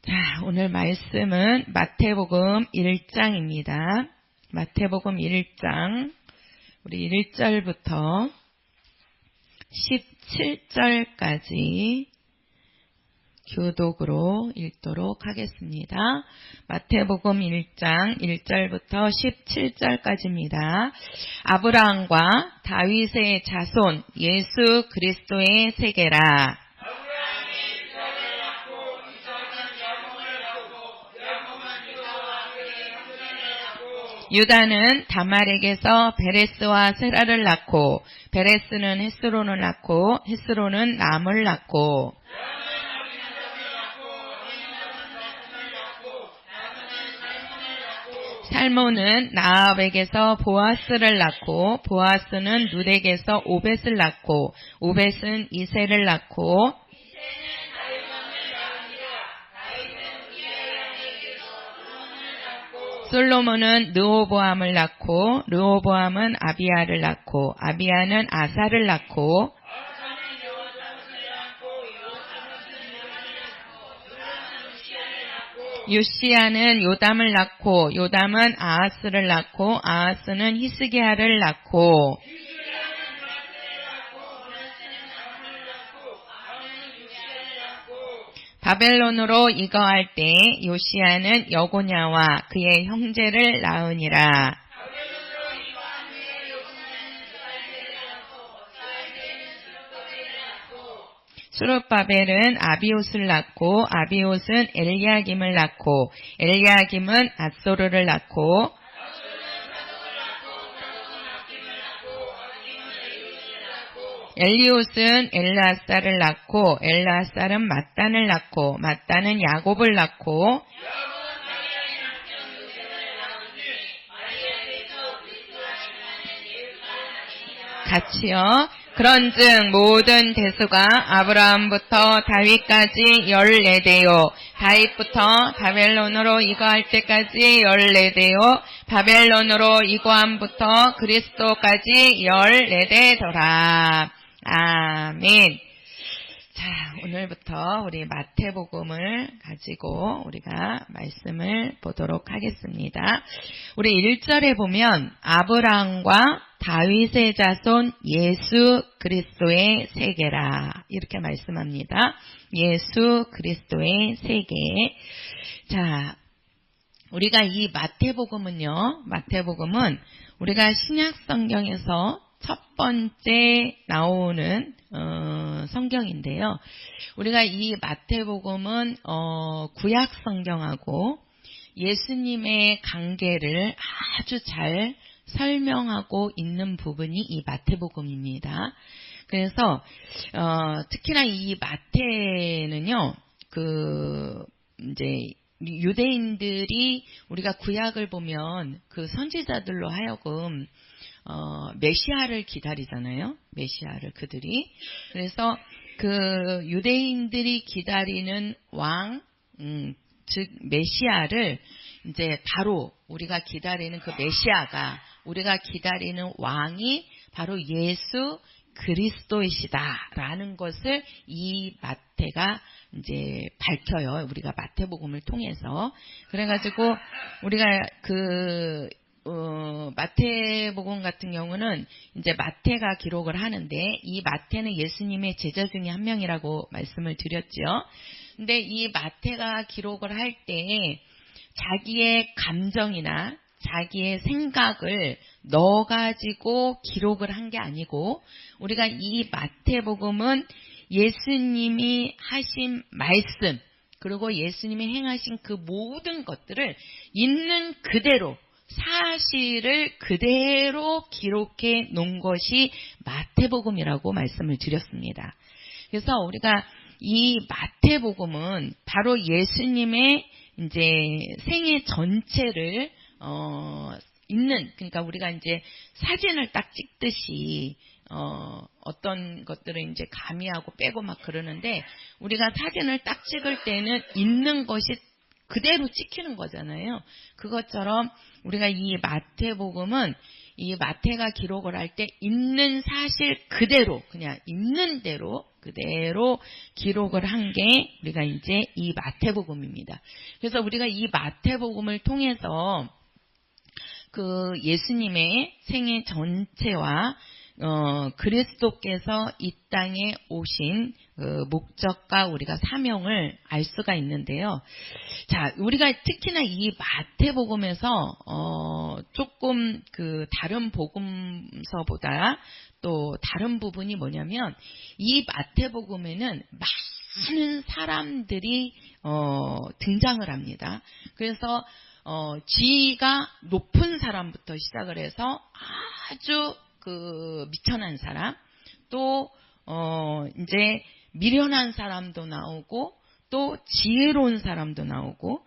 자, 오늘 말씀은 마태복음 1장입니다. 마태복음 1장, 우리 1절부터 17절까지 교독으로 읽도록 하겠습니다. 마태복음 1장 1절부터 17절까지입니다. 아브라함과 다윗의 자손 예수 그리스도의 세계라. 유다는 다말에게서 베레스와 세라를 낳고, 베레스는 헤스론을 낳고, 헤스론은 람을 낳고, 살몬은 나압에게서 보아스를 낳고, 보아스는 룻에게서 오벳을 낳고, 오벳은 이새를 낳고, 솔로몬은 르호보암을 낳고, 르호보암은 아비야를 낳고, 아비야는 아사를 낳고, 요시야는 요담을 낳고, 요담은 아하스를 낳고, 아하스는 히스기야를 낳고, 바벨론으로 이거할 때 요시야는 여고냐와 그의 형제를 낳으니라. 수룹바벨은 아비옷을 낳고, 아비옷은 엘리야김을 낳고, 엘리야김은 앗소르를 낳고, 엘리옷은 엘라살을 낳고, 엘라살은 mat단을 낳고, mat단은 야곱을 낳고, 같이요. 그런즉 모든 대수가 아브라함부터 다윗까지 14대요. 다윗부터 바벨론으로 이거할 때까지 14대요. 바벨론으로 이거함부터 그리스도까지 14대더라. 아멘. 자, 오늘부터 우리 마태복음을 가지고 우리가 말씀을 보도록 하겠습니다. 우리 1절에 보면 아브라함과 다윗의 자손 예수 그리스도의 세계라 이렇게 말씀합니다. 예수 그리스도의 세계. 자, 우리가 이 마태복음은 우리가 신약 성경에서 첫 번째 나오는 성경인데요. 우리가 이 마태복음은 구약 성경하고 예수님의 관계를 아주 잘 설명하고 있는 부분이 이 마태복음입니다. 그래서 특히나 이 마태는요, 이제 유대인들이 우리가 구약을 보면 그 선지자들로 하여금 메시아를 기다리잖아요. 메시아를 그들이. 그래서 그 유대인들이 기다리는 왕, 즉 메시아를 이제 바로 우리가 기다리는 그 메시아가 우리가 기다리는 왕이 바로 예수 그리스도이시다라는 것을 이 마태가 이제 밝혀요. 우리가 마태복음을 통해서. 그래가지고 우리가 마태복음 같은 경우는 이제 마태가 기록을 하는데 이 마태는 예수님의 제자 중에 한 명이라고 말씀을 드렸죠. 근데 이 마태가 기록을 할 때 자기의 감정이나 자기의 생각을 넣어가지고 기록을 한 게 아니고 우리가 이 마태복음은 예수님이 하신 말씀 그리고 예수님이 행하신 그 모든 것들을 있는 그대로 사실을 그대로 기록해 놓은 것이 마태복음이라고 말씀을 드렸습니다. 그래서 우리가 이 마태복음은 바로 예수님의 이제 생애 전체를 그러니까 우리가 이제 사진을 딱 찍듯이 어떤 것들을 이제 가미하고 빼고 막 그러는데 우리가 사진을 딱 찍을 때는 있는 것이 그대로 찍히는 거잖아요. 그것처럼 우리가 이 마태복음은 이 마태가 기록을 할 때 있는 사실 그대로 그냥 있는 대로 그대로 기록을 한 게 우리가 이제 이 마태복음입니다. 그래서 우리가 이 마태복음을 통해서 그 예수님의 생애 전체와 그리스도께서 이 땅에 오신 목적과 우리가 사명을 알 수가 있는데요. 자, 우리가 특히나 이 마태복음에서 조금 그 다른 복음서보다 또 다른 부분이 뭐냐면 이 마태복음에는 많은 사람들이 등장을 합니다. 그래서 지위가 높은 사람부터 시작을 해서 아주 그 미천한 사람, 또 이제 미련한 사람도 나오고, 또 지혜로운 사람도 나오고,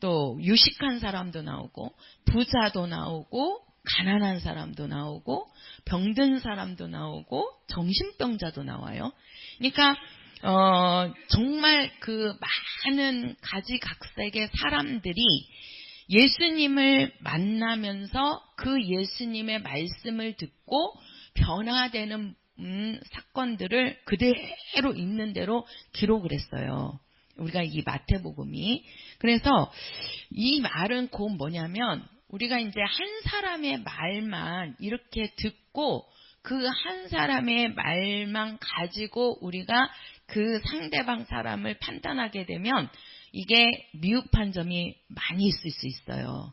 또 유식한 사람도 나오고, 부자도 나오고, 가난한 사람도 나오고, 병든 사람도 나오고, 정신병자도 나와요. 그러니까 정말 그 많은 가지각색의 사람들이 예수님을 만나면서 그 예수님의 말씀을 듣고 변화되는 사건들을 그대로 있는 대로 기록을 했어요. 우리가 이 마태복음이. 그래서 이 말은 곧 뭐냐면 우리가 이제 한 사람의 말만 이렇게 듣고 그 한 사람의 말만 가지고 우리가 그 상대방 사람을 판단하게 되면 이게 미흡한 점이 많이 있을 수 있어요.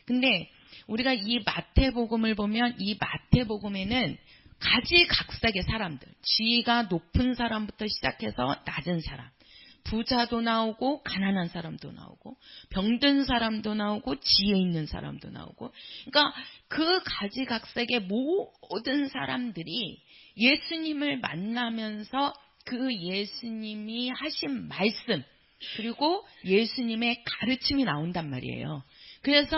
근데 우리가 이 마태복음을 보면 이 마태복음에는 가지각색의 사람들, 지위가 높은 사람부터 시작해서 낮은 사람, 부자도 나오고 가난한 사람도 나오고 병든 사람도 나오고 지혜 있는 사람도 나오고, 그러니까 그 가지각색의 모든 사람들이 예수님을 만나면서 그 예수님이 하신 말씀 그리고 예수님의 가르침이 나온단 말이에요. 그래서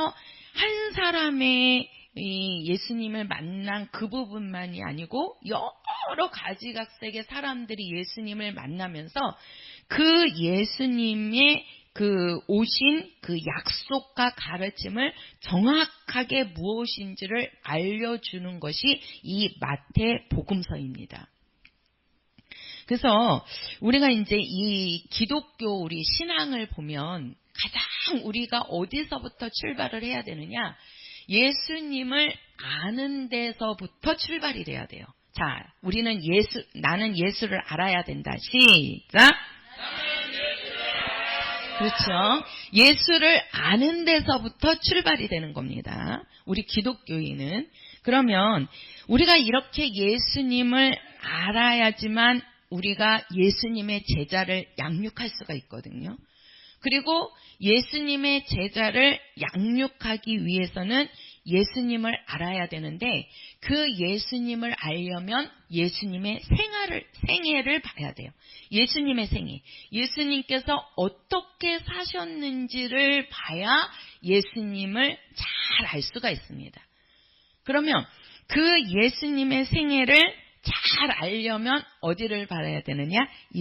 한 사람의 예수님을 만난 그 부분만이 아니고 여러 가지각색의 사람들이 예수님을 만나면서 그 예수님의 그 오신 그 약속과 가르침을 정확하게 무엇인지를 알려주는 것이 이 마태복음서입니다. 그래서 우리가 이제 이 기독교 우리 신앙을 보면 가장 우리가 어디서부터 출발을 해야 되느냐? 예수님을 아는 데서부터 출발이 돼야 돼요. 자, 우리는 나는 예수를 알아야 된다. 시작! 그렇죠. 예수를 아는 데서부터 출발이 되는 겁니다. 우리 기독교인은. 그러면 우리가 이렇게 예수님을 알아야지만 우리가 예수님의 제자를 양육할 수가 있거든요. 그리고 예수님의 제자를 양육하기 위해서는 예수님을 알아야 되는데 그 예수님을 알려면 예수님의 생애를 봐야 돼요. 예수님의 생애. 예수님께서 어떻게 사셨는지를 봐야 예수님을 잘 알 수가 있습니다. 그러면 그 예수님의 생애를 잘 알려면 어디를 봐야 되느냐?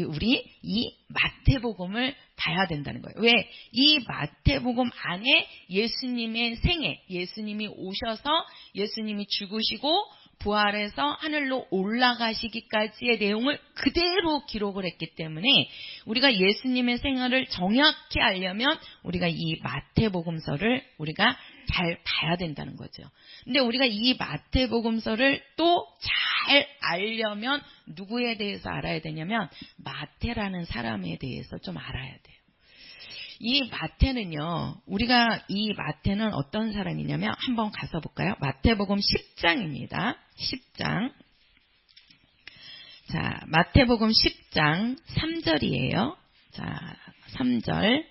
우리 이 마태복음을 봐야 된다는 거예요. 왜? 이 마태복음 안에 예수님의 생애, 예수님이 오셔서 예수님이 죽으시고 부활해서 하늘로 올라가시기까지의 내용을 그대로 기록을 했기 때문에 우리가 예수님의 생애를 정확히 알려면 우리가 이 마태복음서를 우리가 잘 봐야 된다는 거죠. 근데 우리가 이 마태복음서를 또 잘 알려면 누구에 대해서 알아야 되냐면 마태라는 사람에 대해서 좀 알아야 돼요. 이 마태는요, 우리가 이 마태는 어떤 사람이냐면 한번 가서 볼까요? 마태복음 10장입니다. 10장. 자, 마태복음 10장 3절이에요. 자, 3절.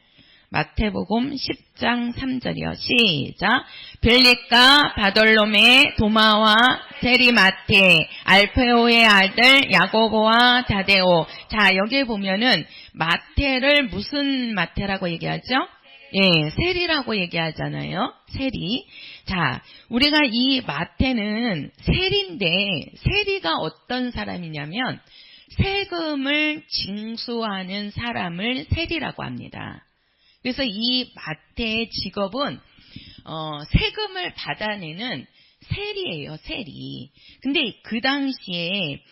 마태복음 10장 3절이요. 시작. 빌립과 바돌로메, 도마와 세리마테, 알페오의 아들 야고보와 다데오. 자, 여기에 보면은 마태를 무슨 마태라고 얘기하죠? 예, 세리라고 얘기하잖아요. 세리. 자, 우리가 이 마태는 세리인데 세리가 어떤 사람이냐면 세금을 징수하는 사람을 세리라고 합니다. 그래서 이 마태의 직업은 세금을 받아내는 세리예요, 세리. 근데 그 당시에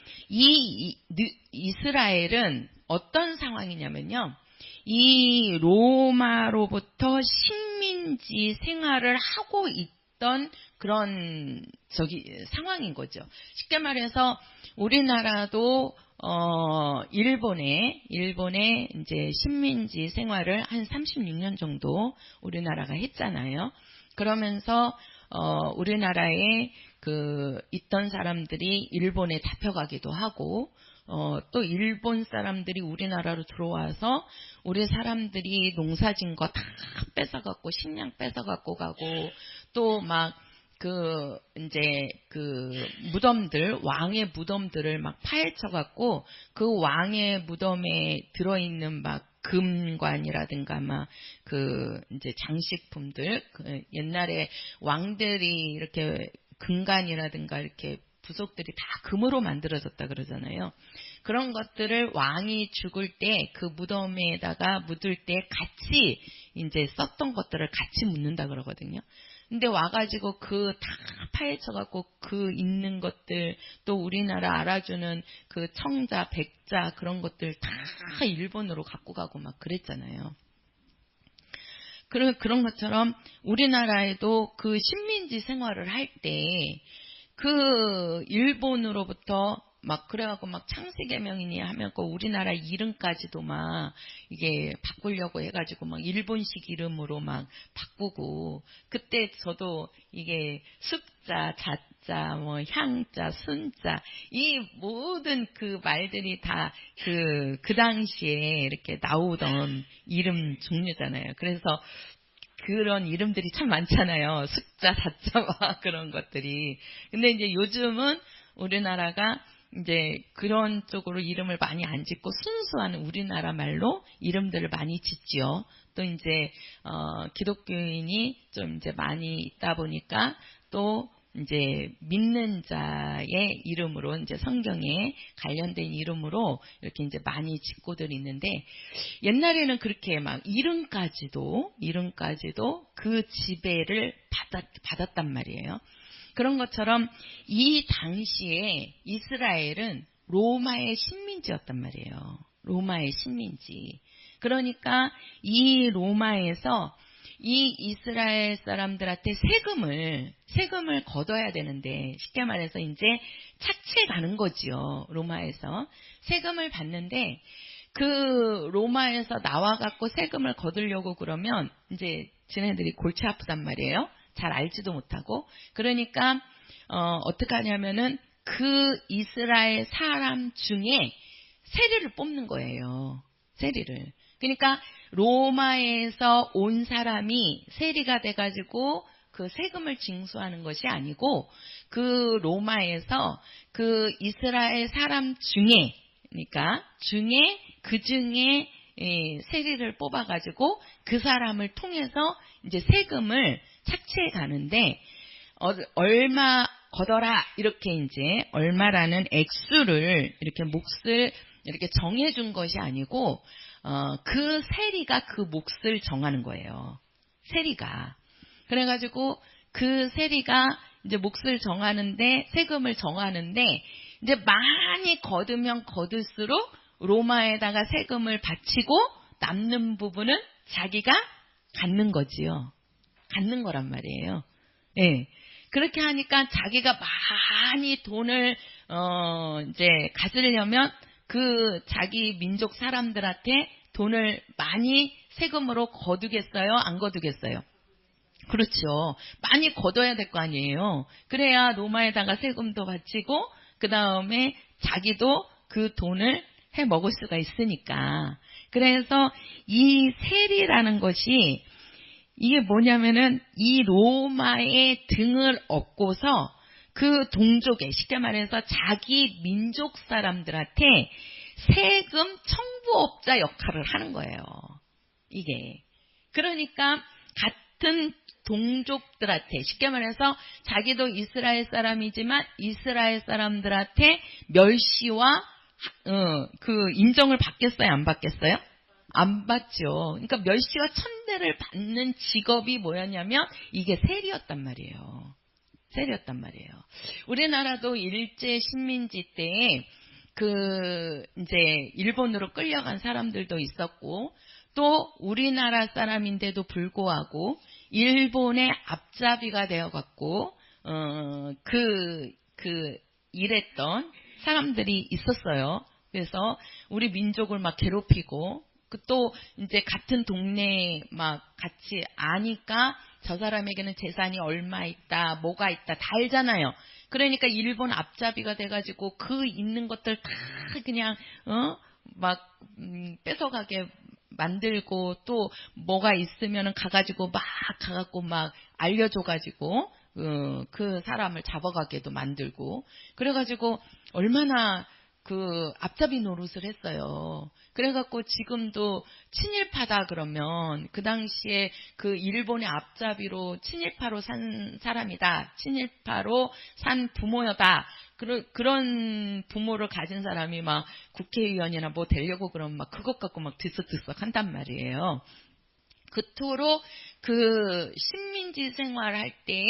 이스라엘은 어떤 상황이냐면요. 이 로마로부터 식민지 생활을 하고 있던 그런 상황인 거죠. 쉽게 말해서 우리나라도 일본에 이제 식민지 생활을 한 36년 정도 우리나라가 했잖아요. 그러면서 우리나라에 있던 사람들이 일본에 잡혀가기도 하고, 또 일본 사람들이 우리나라로 들어와서 우리 사람들이 농사진 거 다 뺏어갖고, 식량 뺏어갖고 가고, 또 막 이제 무덤들, 왕의 무덤들을 막 파헤쳐갖고, 그 왕의 무덤에 들어있는 막 금관이라든가 이제 장식품들, 옛날에 왕들이 이렇게 금관이라든가 이렇게 부속들이 다 금으로 만들어졌다 그러잖아요. 그런 것들을 왕이 죽을 때 그 무덤에다가 묻을 때 같이 이제 썼던 것들을 같이 묻는다 그러거든요. 근데 와가지고 다 파헤쳐갖고 있는 것들, 또 우리나라 알아주는 청자, 백자 그런 것들 다 일본으로 갖고 가고 막 그랬잖아요. 그런 것처럼 우리나라에도 식민지 생활을 할 때 일본으로부터 막 그래갖고 막 창세개명이니 하면 우리나라 이름까지도 막 이게 바꾸려고 해가지고 막 일본식 이름으로 막 바꾸고, 그때 저도 이게 습자, 자자, 뭐 향자, 순자, 이 모든 말들이 다 그 당시에 이렇게 나오던 이름 종류잖아요. 그래서 그런 이름들이 참 많잖아요. 숫자, 자자와 그런 것들이. 근데 이제 요즘은 우리나라가 이제 그런 쪽으로 이름을 많이 안 짓고 순수한 우리나라 말로 이름들을 많이 짓지요. 또 이제 기독교인이 좀 이제 많이 있다 보니까 또 이제 믿는 자의 이름으로 이제 성경에 관련된 이름으로 이렇게 이제 많이 짓고들 있는데, 옛날에는 그렇게 막 이름까지도 그 지배를 받았단 말이에요. 그런 것처럼 이 당시에 이스라엘은 로마의 식민지였단 말이에요. 로마의 식민지. 그러니까 이 로마에서 이 이스라엘 사람들한테 세금을 걷어야 되는데, 쉽게 말해서 이제 착취해 가는 거지요. 로마에서 세금을 받는데, 로마에서 나와갖고 세금을 거두려고 그러면 이제 지네들이 골치 아프단 말이에요. 잘 알지도 못하고. 그러니까 어떻게 하냐면은 이스라엘 사람 중에 세리를 뽑는 거예요. 세리를. 그러니까 로마에서 온 사람이 세리가 돼가지고 세금을 징수하는 것이 아니고, 로마에서 이스라엘 사람 중에, 그러니까 그 중에 세리를 뽑아가지고 그 사람을 통해서 이제 세금을 착취해 가는데, 얼마 걷어라 이렇게 이제 얼마라는 액수를 이렇게 몫을 이렇게 정해준 것이 아니고, 세리가 몫을 정하는 거예요. 세리가. 그래가지고 세리가 이제 몫을 정하는데, 세금을 정하는데, 이제 많이 거두면 거둘수록 로마에다가 세금을 바치고 남는 부분은 자기가 갖는 거지요. 갖는 거란 말이에요. 예. 그렇게 하니까 자기가 많이 돈을 이제 가지려면 자기 민족 사람들한테 돈을 많이 세금으로 거두겠어요? 안 거두겠어요? 그렇죠. 많이 걷어야 될 거 아니에요. 그래야 로마에다가 세금도 바치고 그 다음에 자기도 그 돈을 해 먹을 수가 있으니까. 그래서 이 세리라는 것이 이게 뭐냐면은 이 로마의 등을 업고서 동족에, 쉽게 말해서 자기 민족 사람들한테 세금 청부업자 역할을 하는 거예요. 이게. 그러니까 같은 동족들한테, 쉽게 말해서 자기도 이스라엘 사람이지만 이스라엘 사람들한테 멸시와 인정을 받겠어요? 안 받겠어요? 안 받죠. 그러니까 멸시와 천대를 받는 직업이 뭐였냐면 이게 세리였단 말이에요. 세리였단 말이에요. 우리나라도 일제 식민지 때에 이제 일본으로 끌려간 사람들도 있었고, 또 우리나라 사람인데도 불구하고 일본의 앞잡이가 되어갖고 일했던 사람들이 있었어요. 그래서 우리 민족을 막 괴롭히고, 또 이제 같은 동네에 막 같이 아니까 저 사람에게는 재산이 얼마 있다, 뭐가 있다, 다 알잖아요. 그러니까 일본 앞잡이가 돼가지고 그 있는 것들 다 그냥 뺏어가게 만들고, 또 뭐가 있으면은 가가지고 막 알려줘가지고 그 사람을 잡아가게도 만들고, 그래가지고 얼마나 앞잡이 노릇을 했어요. 그래갖고 지금도 친일파다 그러면 그 당시에 일본의 앞잡이로 친일파로 산 사람이다, 친일파로 산 부모여다, 그런 부모를 가진 사람이 막 국회의원이나 뭐 되려고 그러면 막 그것 갖고 막 들썩들썩 한단 말이에요. 그토록 식민지 생활할 때에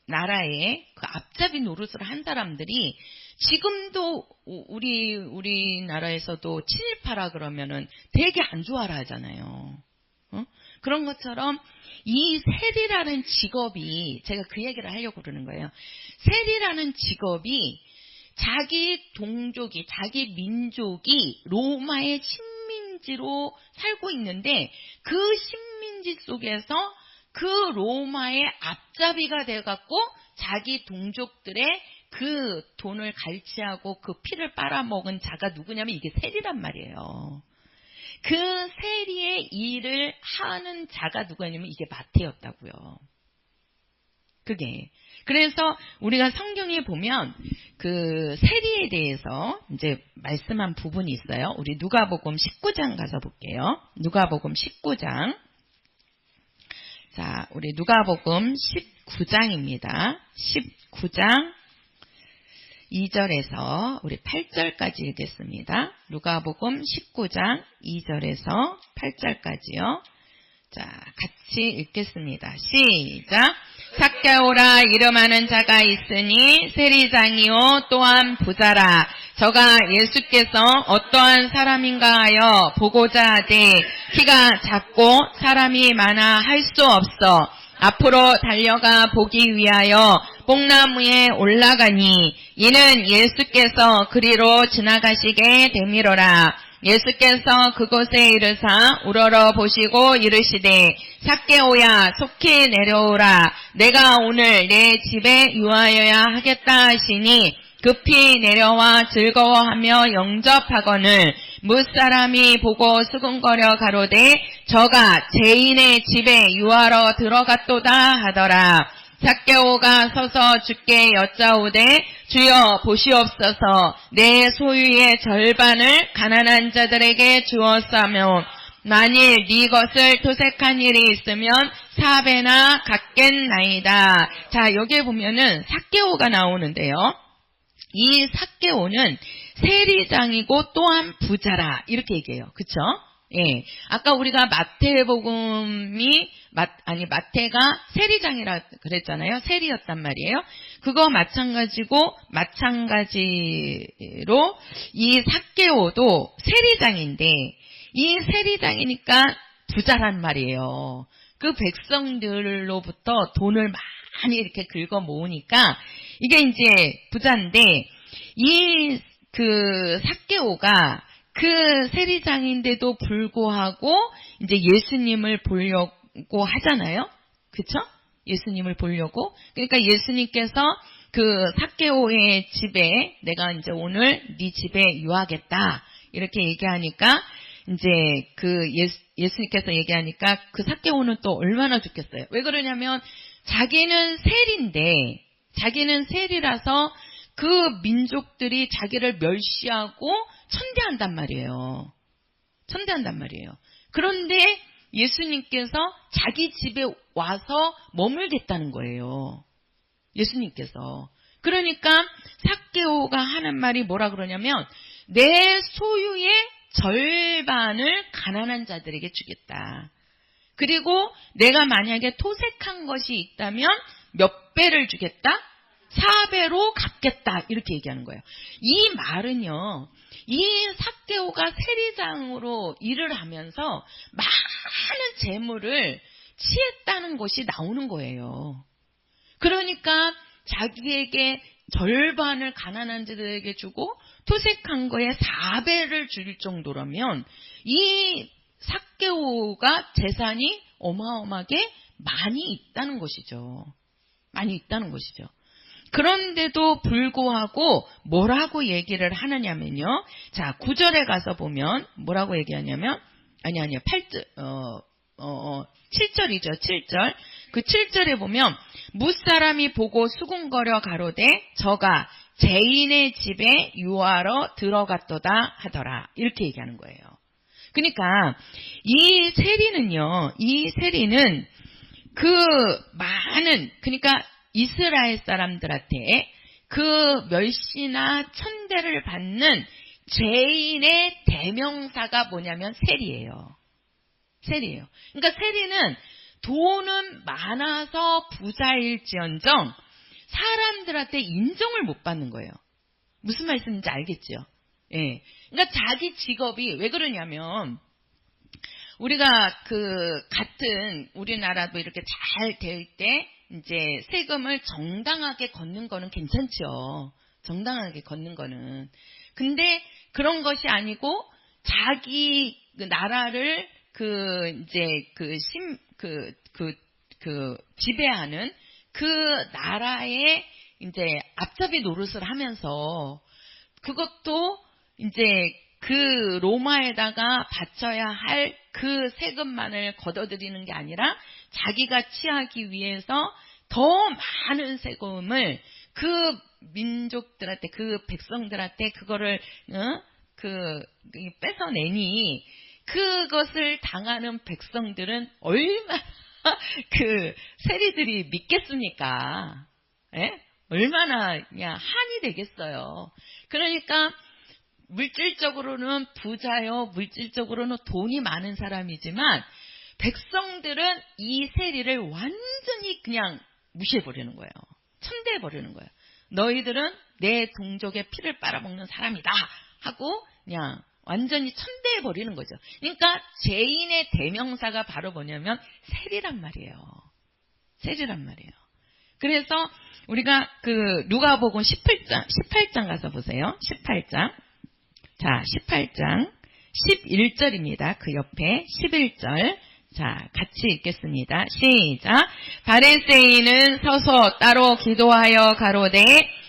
나라에 앞잡이 노릇을 한 사람들이 지금도 우리나라에서도 친일파라 그러면은 되게 안 좋아라 하잖아요. 그런 것처럼 이 세리라는 직업이, 제가 그 얘기를 하려고 그러는 거예요. 세리라는 직업이 자기 동족이, 자기 민족이 로마의 식민지로 살고 있는데, 그 식민지 속에서 그 로마의 앞잡이가 돼갖고 자기 동족들의 그 돈을 갈취하고 그 피를 빨아먹은 자가 누구냐면 이게 세리란 말이에요. 그 세리의 일을 하는 자가 누구냐면 이게 마태였다고요. 그게. 그래서 우리가 성경에 보면 세리에 대해서 이제 말씀한 부분이 있어요. 우리 누가복음 19장 가서 볼게요. 누가복음 19장. 자, 우리 누가복음 19장입니다. 19장 2절에서 우리 8절까지 읽겠습니다. 누가복음 19장 2절에서 8절까지요. 자, 같이 읽겠습니다. 시작. 삭개오라 이름하는 자가 있으니 세리장이요 또한 부자라. 저가 예수께서 어떠한 사람인가 하여 보고자 하되 키가 작고 사람이 많아 할 수 없어 앞으로 달려가 보기 위하여 뽕나무에 올라가니, 이는 예수께서 그리로 지나가시게 되미로라. 예수께서 그곳에 이르사 우러러 보시고 이르시되 삭개오야 속히 내려오라. 내가 오늘 내 집에 유하여야 하겠다 하시니 급히 내려와 즐거워하며 영접하거늘 무사람이 보고 수군거려 가로되 저가 죄인의 집에 유하러 들어갔도다 하더라. 삭개오가 서서 주께 여짜오되 주여 보시옵소서, 내 소유의 절반을 가난한 자들에게 주었사며 만일 네 것을 토색한 일이 있으면 4배나 갚겠나이다. 자, 여기에 보면은 삭개오가 나오는데요. 이 삭개오는 세리장이고 또한 부자라 이렇게 얘기해요. 그쵸? 예. 아까 우리가 마태가 세리장이라 그랬잖아요. 세리였단 말이에요. 그거 마찬가지로 이 삭개오도 세리장인데, 이 세리장이니까 부자란 말이에요. 그 백성들로부터 돈을 많이 이렇게 긁어 모으니까 이게 이제 부자인데, 이 삭개오가 그 세리장인데도 불구하고 이제 예수님을 보려고 하잖아요. 그쵸? 예수님을 보려고. 그러니까 예수님께서 삭개오의 집에 내가 이제 오늘 네 집에 유하겠다 이렇게 얘기하니까 이제 예수님께서 얘기하니까 삭개오는 또 얼마나 좋겠어요. 왜 그러냐면 자기는 세리라서 그 민족들이 자기를 멸시하고 천대한단 말이에요. 그런데 예수님께서 자기 집에 와서 머물겠다는 거예요. 예수님께서. 그러니까 삭개오가 하는 말이 뭐라 그러냐면 내 소유의 절반을 가난한 자들에게 주겠다. 그리고 내가 만약에 토색한 것이 있다면 몇 배를 주겠다? 4배로 갚겠다. 이렇게 얘기하는 거예요. 이 말은요, 이 삭개오가 세리장으로 일을 하면서 많은 재물을 취했다는 것이 나오는 거예요. 그러니까 자기에게 절반을 가난한 자들에게 주고 토색한 거에 4배를 줄 정도라면 이 삭개오가 재산이 어마어마하게 많이 있다는 것이죠. 많이 있다는 것이죠. 그런데도 불구하고 뭐라고 얘기를 하느냐면요. 자, 9절에 가서 보면 뭐라고 얘기하냐면, 아니요. 7절이죠. 7절. 그 7절에 보면 무사람이 보고 수군거려 가로되 저가 죄인의 집에 유하러 들어갔도다 하더라. 이렇게 얘기하는 거예요. 그러니까 이 세리는 그러니까 이스라엘 사람들한테 그 멸시나 천대를 받는 죄인의 대명사가 뭐냐면 세리예요. 그러니까 세리는 돈은 많아서 부자일지언정 사람들한테 인정을 못 받는 거예요. 무슨 말씀인지 알겠죠? 예. 그러니까 자기 직업이 왜 그러냐면 우리가 같은 우리나라도 이렇게 잘 될 때 이제 세금을 정당하게 걷는 거는 괜찮죠. 정당하게 걷는 거는. 근데 그런 것이 아니고 자기 나라를 지배하는 그 나라의 이제 앞잡이 노릇을 하면서 그것도 이제 그 로마에다가 바쳐야 할 그 세금만을 걷어들이는 게 아니라 자기가 취하기 위해서 더 많은 세금을 그 민족들한테, 그 백성들한테 그거를 뺏어내니 그것을 당하는 백성들은 얼마나 그 세리들이 믿겠습니까? 예? 얼마나 그냥 한이 되겠어요. 그러니까 물질적으로는 부자요, 물질적으로는 돈이 많은 사람이지만 백성들은 이 세리를 완전히 그냥 무시해버리는 거예요. 천대해버리는 거예요. 너희들은 내 동족의 피를 빨아먹는 사람이다 하고 그냥 완전히 천대해버리는 거죠. 그러니까 죄인의 대명사가 바로 뭐냐면 세리란 말이에요. 그래서 우리가 누가복음 18장 가서 보세요. 18장. 자, 18장 11절입니다. 그 옆에 11절. 자, 같이 읽겠습니다. 시작. 바리새인은 서서 따로 기도하여 가로되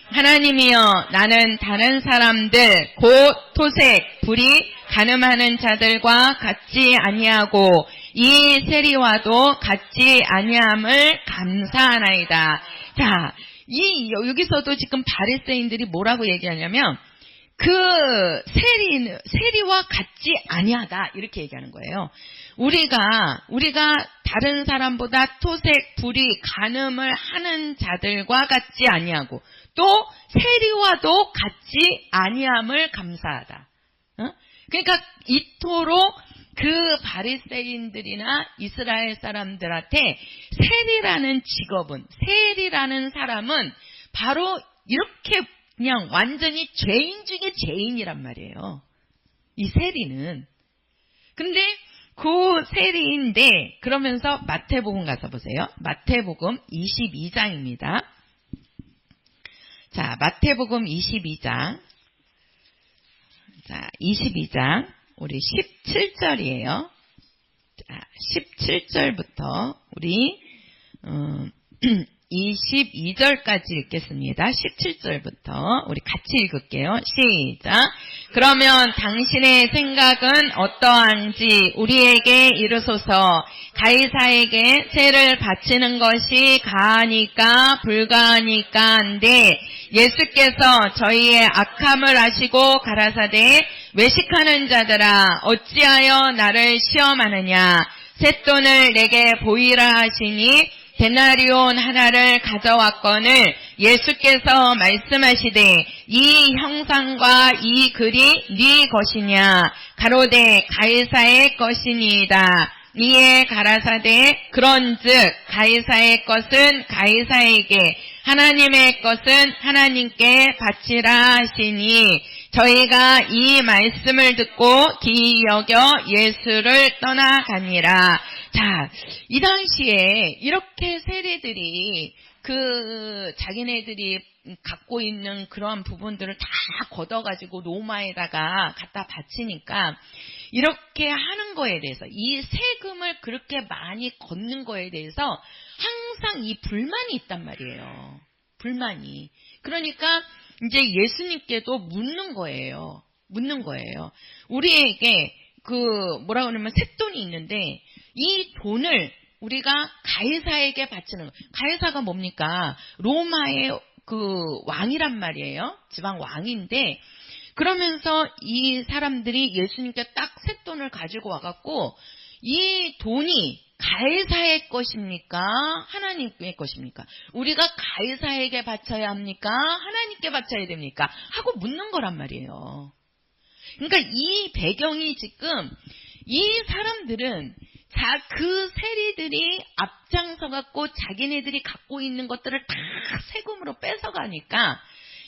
하나님이여, 나는 다른 사람들 곧 토색, 불의, 간음하는 자들과 같지 아니하고 이 세리와도 같지 아니함을 감사하나이다. 자, 여기서도 지금 바리새인들이 뭐라고 얘기하냐면 그 세리와 같지 아니하다 이렇게 얘기하는 거예요. 우리가 다른 사람보다 토색, 불의, 간음을 하는 자들과 같지 아니하고 또 세리와도 같지 아니함을 감사하다. 그러니까 이토록 그 바리새인들이나 이스라엘 사람들한테 세리라는 사람은 바로 이렇게 그냥 완전히 죄인 중에 죄인이란 말이에요. 이 세리는. 근데 그 세리인데 그러면서 마태복음 가서 보세요. 마태복음 22장입니다. 자, 마태복음 22장. 자, 22장 우리 17절이에요. 자, 17절부터 우리 22절까지 읽겠습니다. 17절부터 우리 같이 읽을게요. 시작. 그러면 당신의 생각은 어떠한지 우리에게 이르소서. 가이사에게 세를 바치는 것이 가하니까 불가하니까 한데 예수께서 저희의 악함을 아시고 가라사대 외식하는 자들아 어찌하여 나를 시험하느냐. 셋돈을 내게 보이라 하시니 데나리온 하나를 가져왔거늘 예수께서 말씀하시되 이 형상과 이 글이 네 것이냐. 가로되 가이사의 것이니이다. 이에 가라사대 그런즉 가이사의 것은 가이사에게 하나님의 것은 하나님께 바치라 하시니 저희가 이 말씀을 듣고 기이 여겨 예수를 떠나가니라. 자, 이 당시에 이렇게 세리들이 자기네들이 갖고 있는 그러한 부분들을 다 걷어가지고 로마에다가 갖다 바치니까 이렇게 하는 거에 대해서 이 세금을 그렇게 많이 걷는 거에 대해서 항상 이 불만이 있단 말이에요. 불만이. 그러니까 이제 예수님께도 묻는 거예요. 우리에게 뭐라 그러면 쇳돈이 있는데 이 돈을 우리가 가이사에게 바치는 거. 가이사가 뭡니까? 로마의 왕이란 말이에요. 지방 왕인데 그러면서 이 사람들이 예수님께 딱 쇳돈을 가지고 와갖고 이 돈이 가이사의 것입니까? 하나님의 것입니까? 우리가 가이사에게 바쳐야 합니까? 하나님께 바쳐야 됩니까? 하고 묻는 거란 말이에요. 그러니까 이 배경이 지금 이 사람들은 그 세리들이 앞장서갖고 자기네들이 갖고 있는 것들을 다 세금으로 뺏어가니까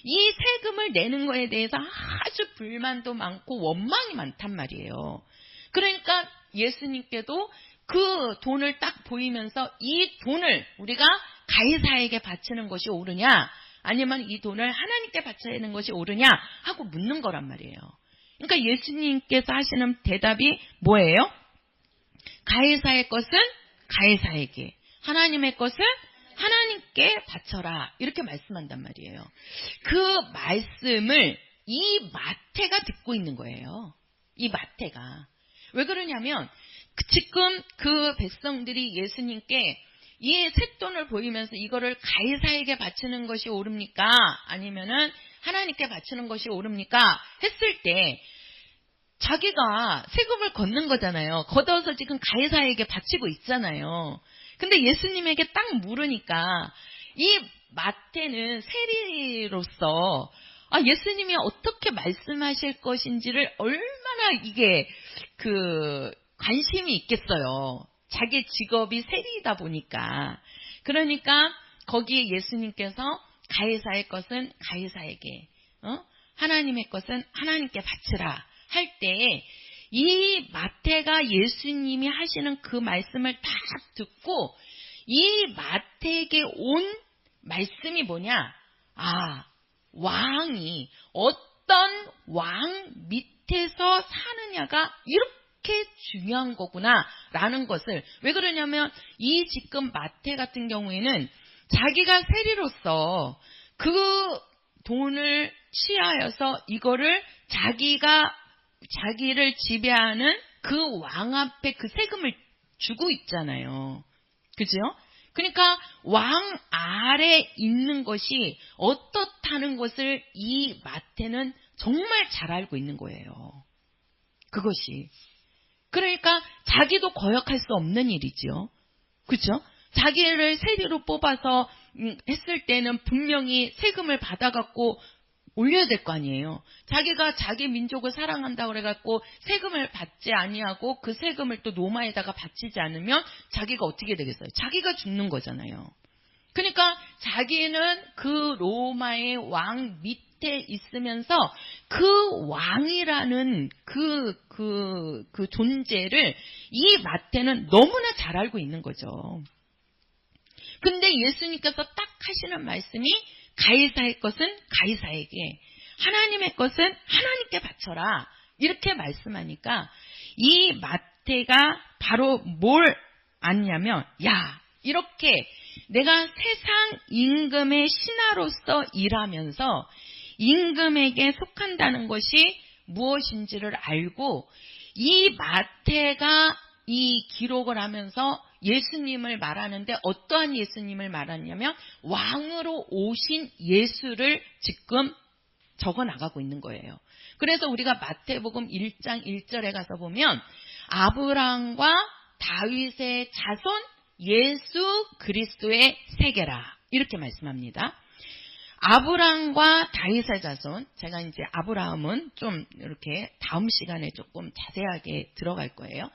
이 세금을 내는 거에 대해서 아주 불만도 많고 원망이 많단 말이에요. 그러니까 예수님께도 그 돈을 딱 보이면서 이 돈을 우리가 가이사에게 바치는 것이 옳으냐 아니면 이 돈을 하나님께 바쳐야 하는 것이 옳으냐 하고 묻는 거란 말이에요. 그러니까 예수님께서 하시는 대답이 뭐예요? 가이사의 것은 가이사에게, 하나님의 것은 하나님께 바쳐라. 이렇게 말씀한단 말이에요. 그 말씀을 이 마태가 듣고 있는 거예요. 이 마태가. 왜 그러냐면 지금 그 백성들이 예수님께 이 쇳돈을 보이면서 이거를 가이사에게 바치는 것이 옳습니까? 아니면은 하나님께 바치는 것이 옳습니까? 했을 때 자기가 세금을 걷는 거잖아요. 걷어서 지금 가이사에게 바치고 있잖아요. 근데 예수님에게 딱 물으니까 이 마태는 세리로서 예수님이 어떻게 말씀하실 것인지를 얼마나 이게 관심이 있겠어요. 자기 직업이 세리이다 보니까. 그러니까 거기에 예수님께서 가이사의 것은 가이사에게, 하나님의 것은 하나님께 바치라 할 때 이 마태가 예수님이 하시는 그 말씀을 다 듣고 이 마태에게 온 말씀이 뭐냐? 왕이 어떤 왕 밑에서 사느냐가 이렇게 중요한 거구나 라는 것을, 왜 그러냐면 이 지금 마태 같은 경우에는 자기가 세리로서 그 돈을 취하여서 이거를 자기를 지배하는 그 왕 앞에 그 세금을 주고 있잖아요. 그죠? 그러니까 왕 아래 있는 것이 어떻다는 것을 이 마태는 정말 잘 알고 있는 거예요. 그것이. 그러니까 자기도 거역할 수 없는 일이죠. 그렇죠? 자기를 세리로 뽑아서 했을 때는 분명히 세금을 받아갖고 올려야 될 거 아니에요. 자기가 자기 민족을 사랑한다고 그래갖고 세금을 받지 아니하고 그 세금을 또 로마에다가 바치지 않으면 자기가 어떻게 되겠어요? 자기가 죽는 거잖아요. 그러니까 자기는 그 로마의 왕 밑에 있으면서 그 왕이라는 그 존재를 이 마태는 너무나 잘 알고 있는 거죠. 근데 예수님께서 딱 하시는 말씀이 가이사의 것은 가이사에게, 하나님의 것은 하나님께 바쳐라. 이렇게 말씀하니까 이 마태가 바로 뭘 아냐면, 이렇게 내가 세상 임금의 신하로서 일하면서 임금에게 속한다는 것이 무엇인지를 알고 이 마태가 이 기록을 하면서 예수님을 말하는데 어떠한 예수님을 말하냐면 왕으로 오신 예수를 지금 적어 나가고 있는 거예요. 그래서 우리가 마태복음 1장 1절에 가서 보면 아브라함과 다윗의 자손 예수 그리스도의 세계라 이렇게 말씀합니다. 아브라함과 다윗의 자손, 제가 이제 아브라함은 좀 이렇게 다음 시간에 조금 자세하게 들어갈 거예요.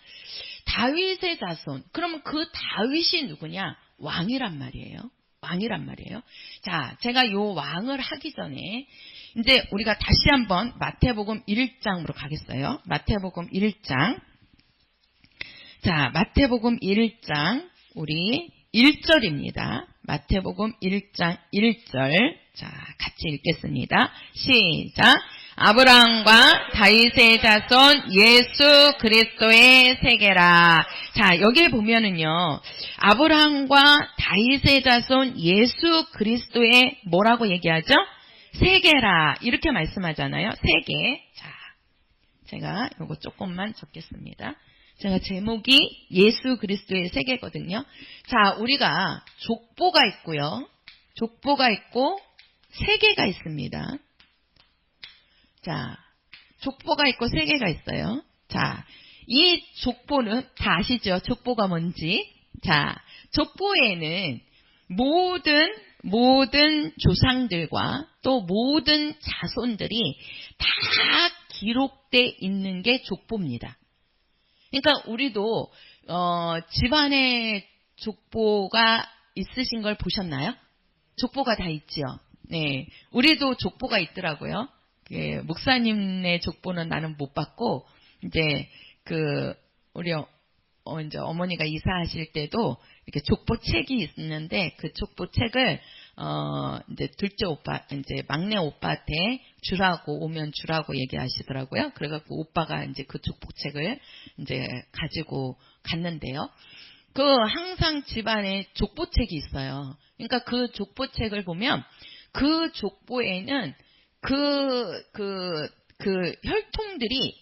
다윗의 자손. 그러면 그 다윗이 누구냐? 왕이란 말이에요. 왕이란 말이에요. 자, 제가 요 왕을 하기 전에 이제 우리가 다시 한번 마태복음 1장으로 가겠어요. 마태복음 1장. 자, 마태복음 1장 우리 1절입니다. 마태복음 1장 1절. 자, 같이 읽겠습니다. 시작. 아브라함과 다윗의 자손 예수 그리스도의 세계라. 자, 여기에 보면은요. 아브라함과 다윗의 자손 예수 그리스도의 뭐라고 얘기하죠? 세계라. 이렇게 말씀하잖아요. 세계. 자, 제가 요거 조금만 적겠습니다. 제가 제목이 예수 그리스도의 세계거든요. 자, 우리가 족보가 있고요. 족보가 있고 세계가 있습니다. 자, 족보가 있고 세계가 있어요. 자, 이 족보는 다 아시죠? 족보가 뭔지. 자, 족보에는 모든 조상들과 또 모든 자손들이 다 기록돼 있는 게 족보입니다. 그러니까 우리도 집안에 족보가 있으신 걸 보셨나요? 족보가 다 있죠. 네, 우리도 족보가 있더라고요. 목사님의 족보는 나는 못 봤고, 이제 우리 이제 어머니가 이사하실 때도 이렇게 족보 책이 있는데 그 족보 책을 이제 둘째 오빠, 이제 막내 오빠한테 오면 주라고 얘기하시더라고요. 그래갖고 오빠가 이제 그 족보 책을 이제 가지고 갔는데요. 항상 집안에 족보 책이 있어요. 그러니까 그 족보 책을 보면 그 족보에는 혈통들이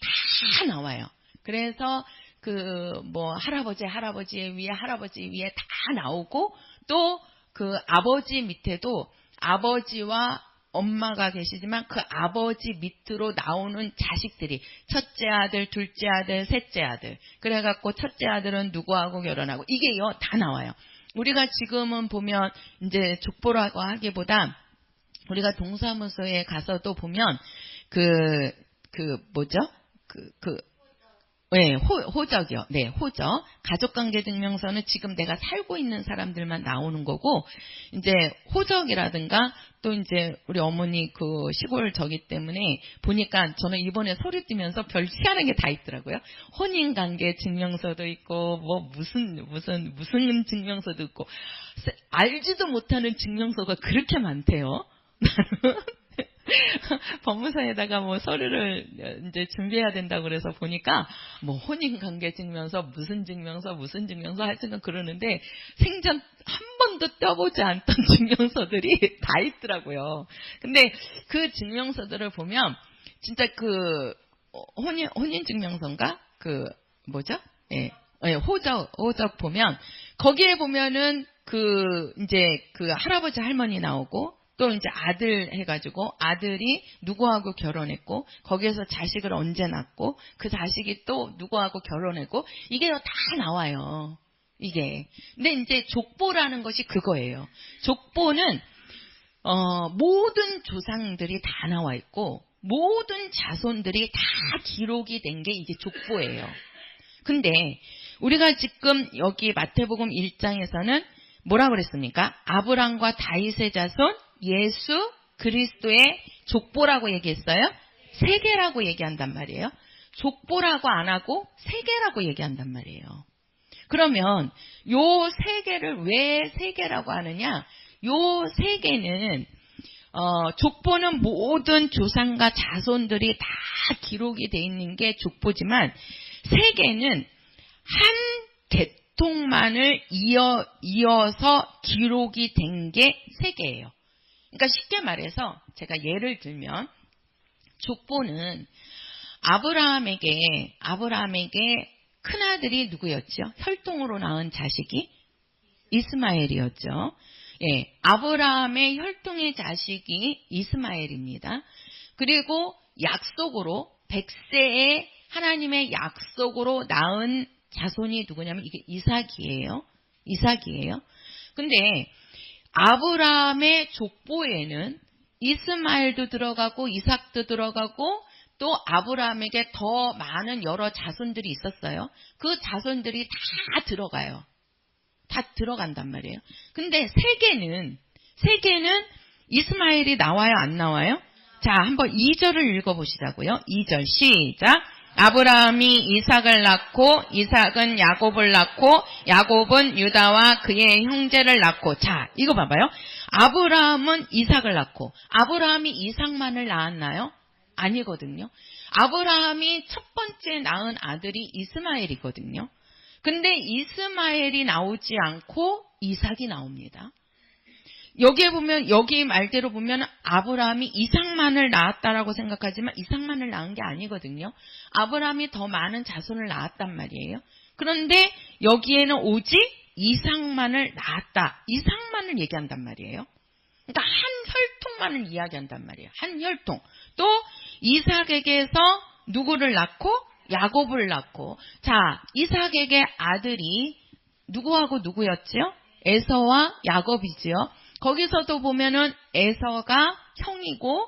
다 나와요. 그래서 할아버지 위에 다 나오고, 또 아버지 밑에도 아버지와 엄마가 계시지만 그 아버지 밑으로 나오는 자식들이 첫째 아들, 둘째 아들, 셋째 아들. 그래갖고 첫째 아들은 누구하고 결혼하고, 이게요, 다 나와요. 우리가 지금은 보면 이제 족보라고 하기보다 우리가 동사무소에 가서도 보면 네, 호적이요. 네, 호적. 가족관계증명서는 지금 내가 살고 있는 사람들만 나오는 거고, 이제 호적이라든가, 또 이제 우리 어머니 시골 저기 때문에 보니까 저는 이번에 소리 뛰면서 별 희한한 게 다 있더라고요. 혼인관계증명서도 있고, 무슨 증명서도 있고, 알지도 못하는 증명서가 그렇게 많대요. 법무사에다가 서류를 이제 준비해야 된다고 그래서 보니까 혼인관계증명서, 무슨 증명서 하여튼 그러는데 생전 한 번도 떼어보지 않던 증명서들이 다 있더라고요. 근데 그 증명서들을 보면 진짜 혼인증명서인가? 예, 호적 보면 거기에 보면은 이제 할아버지 할머니 나오고, 또 이제 아들 해가지고 아들이 누구하고 결혼했고, 거기에서 자식을 언제 낳고, 그 자식이 또 누구하고 결혼했고, 이게 다 나와요. 이게. 근데 이제 족보라는 것이 그거예요. 족보는 모든 조상들이 다 나와 있고 모든 자손들이 다 기록이 된 게 이게 족보예요. 근데 우리가 지금 여기 마태복음 1장에서는 뭐라 그랬습니까? 아브람과 다윗의 자손 예수 그리스도의 족보라고 얘기했어요? 세계라고 얘기한단 말이에요. 족보라고 안 하고 세계라고 얘기한단 말이에요. 그러면 요 세계를 왜 세계라고 하느냐? 요 세계는 족보는 모든 조상과 자손들이 다 기록이 돼 있는 게 족보지만, 세계는 한 계통만을 이어서 기록이 된 게 세계예요. 그러니까 쉽게 말해서 제가 예를 들면, 족보는 아브라함에게 큰아들이 누구였죠? 혈통으로 낳은 자식이 이스마엘이었죠. 예, 아브라함의 혈통의 자식이 이스마엘입니다. 그리고 약속으로 100세에 하나님의 약속으로 낳은 자손이 누구냐면 이게 이삭이에요. 근데 아브라함의 족보에는 이스마엘도 들어가고 이삭도 들어가고 또 아브라함에게 더 많은 여러 자손들이 있었어요. 그 자손들이 다 들어가요. 다 들어간단 말이에요. 근데 세계는 이스마엘이 나와요, 안 나와요? 자, 한번 2절을 읽어보시자고요. 2절 시작. 아브라함이 이삭을 낳고 이삭은 야곱을 낳고 야곱은 유다와 그의 형제를 낳고. 자, 이거 봐봐요. 아브라함은 이삭을 낳고 아브라함이 이삭만을 낳았나요? 아니거든요. 아브라함이 첫 번째 낳은 아들이 이스마엘이거든요. 근데 이스마엘이 나오지 않고 이삭이 나옵니다. 여기에 보면, 여기 말대로 보면 아브라함이 이삭만을 낳았다라고 생각하지만 이삭만을 낳은 게 아니거든요. 아브라함이 더 많은 자손을 낳았단 말이에요. 그런데 여기에는 오직 이삭만을 낳았다. 이삭만을 얘기한단 말이에요. 그러니까 한 혈통만을 이야기한단 말이에요. 한 혈통. 또 이삭에게서 누구를 낳고? 야곱을 낳고. 자, 이삭에게 아들이 누구하고 누구였죠? 에서와 야곱이지요. 거기서도 보면은 에서가 형이고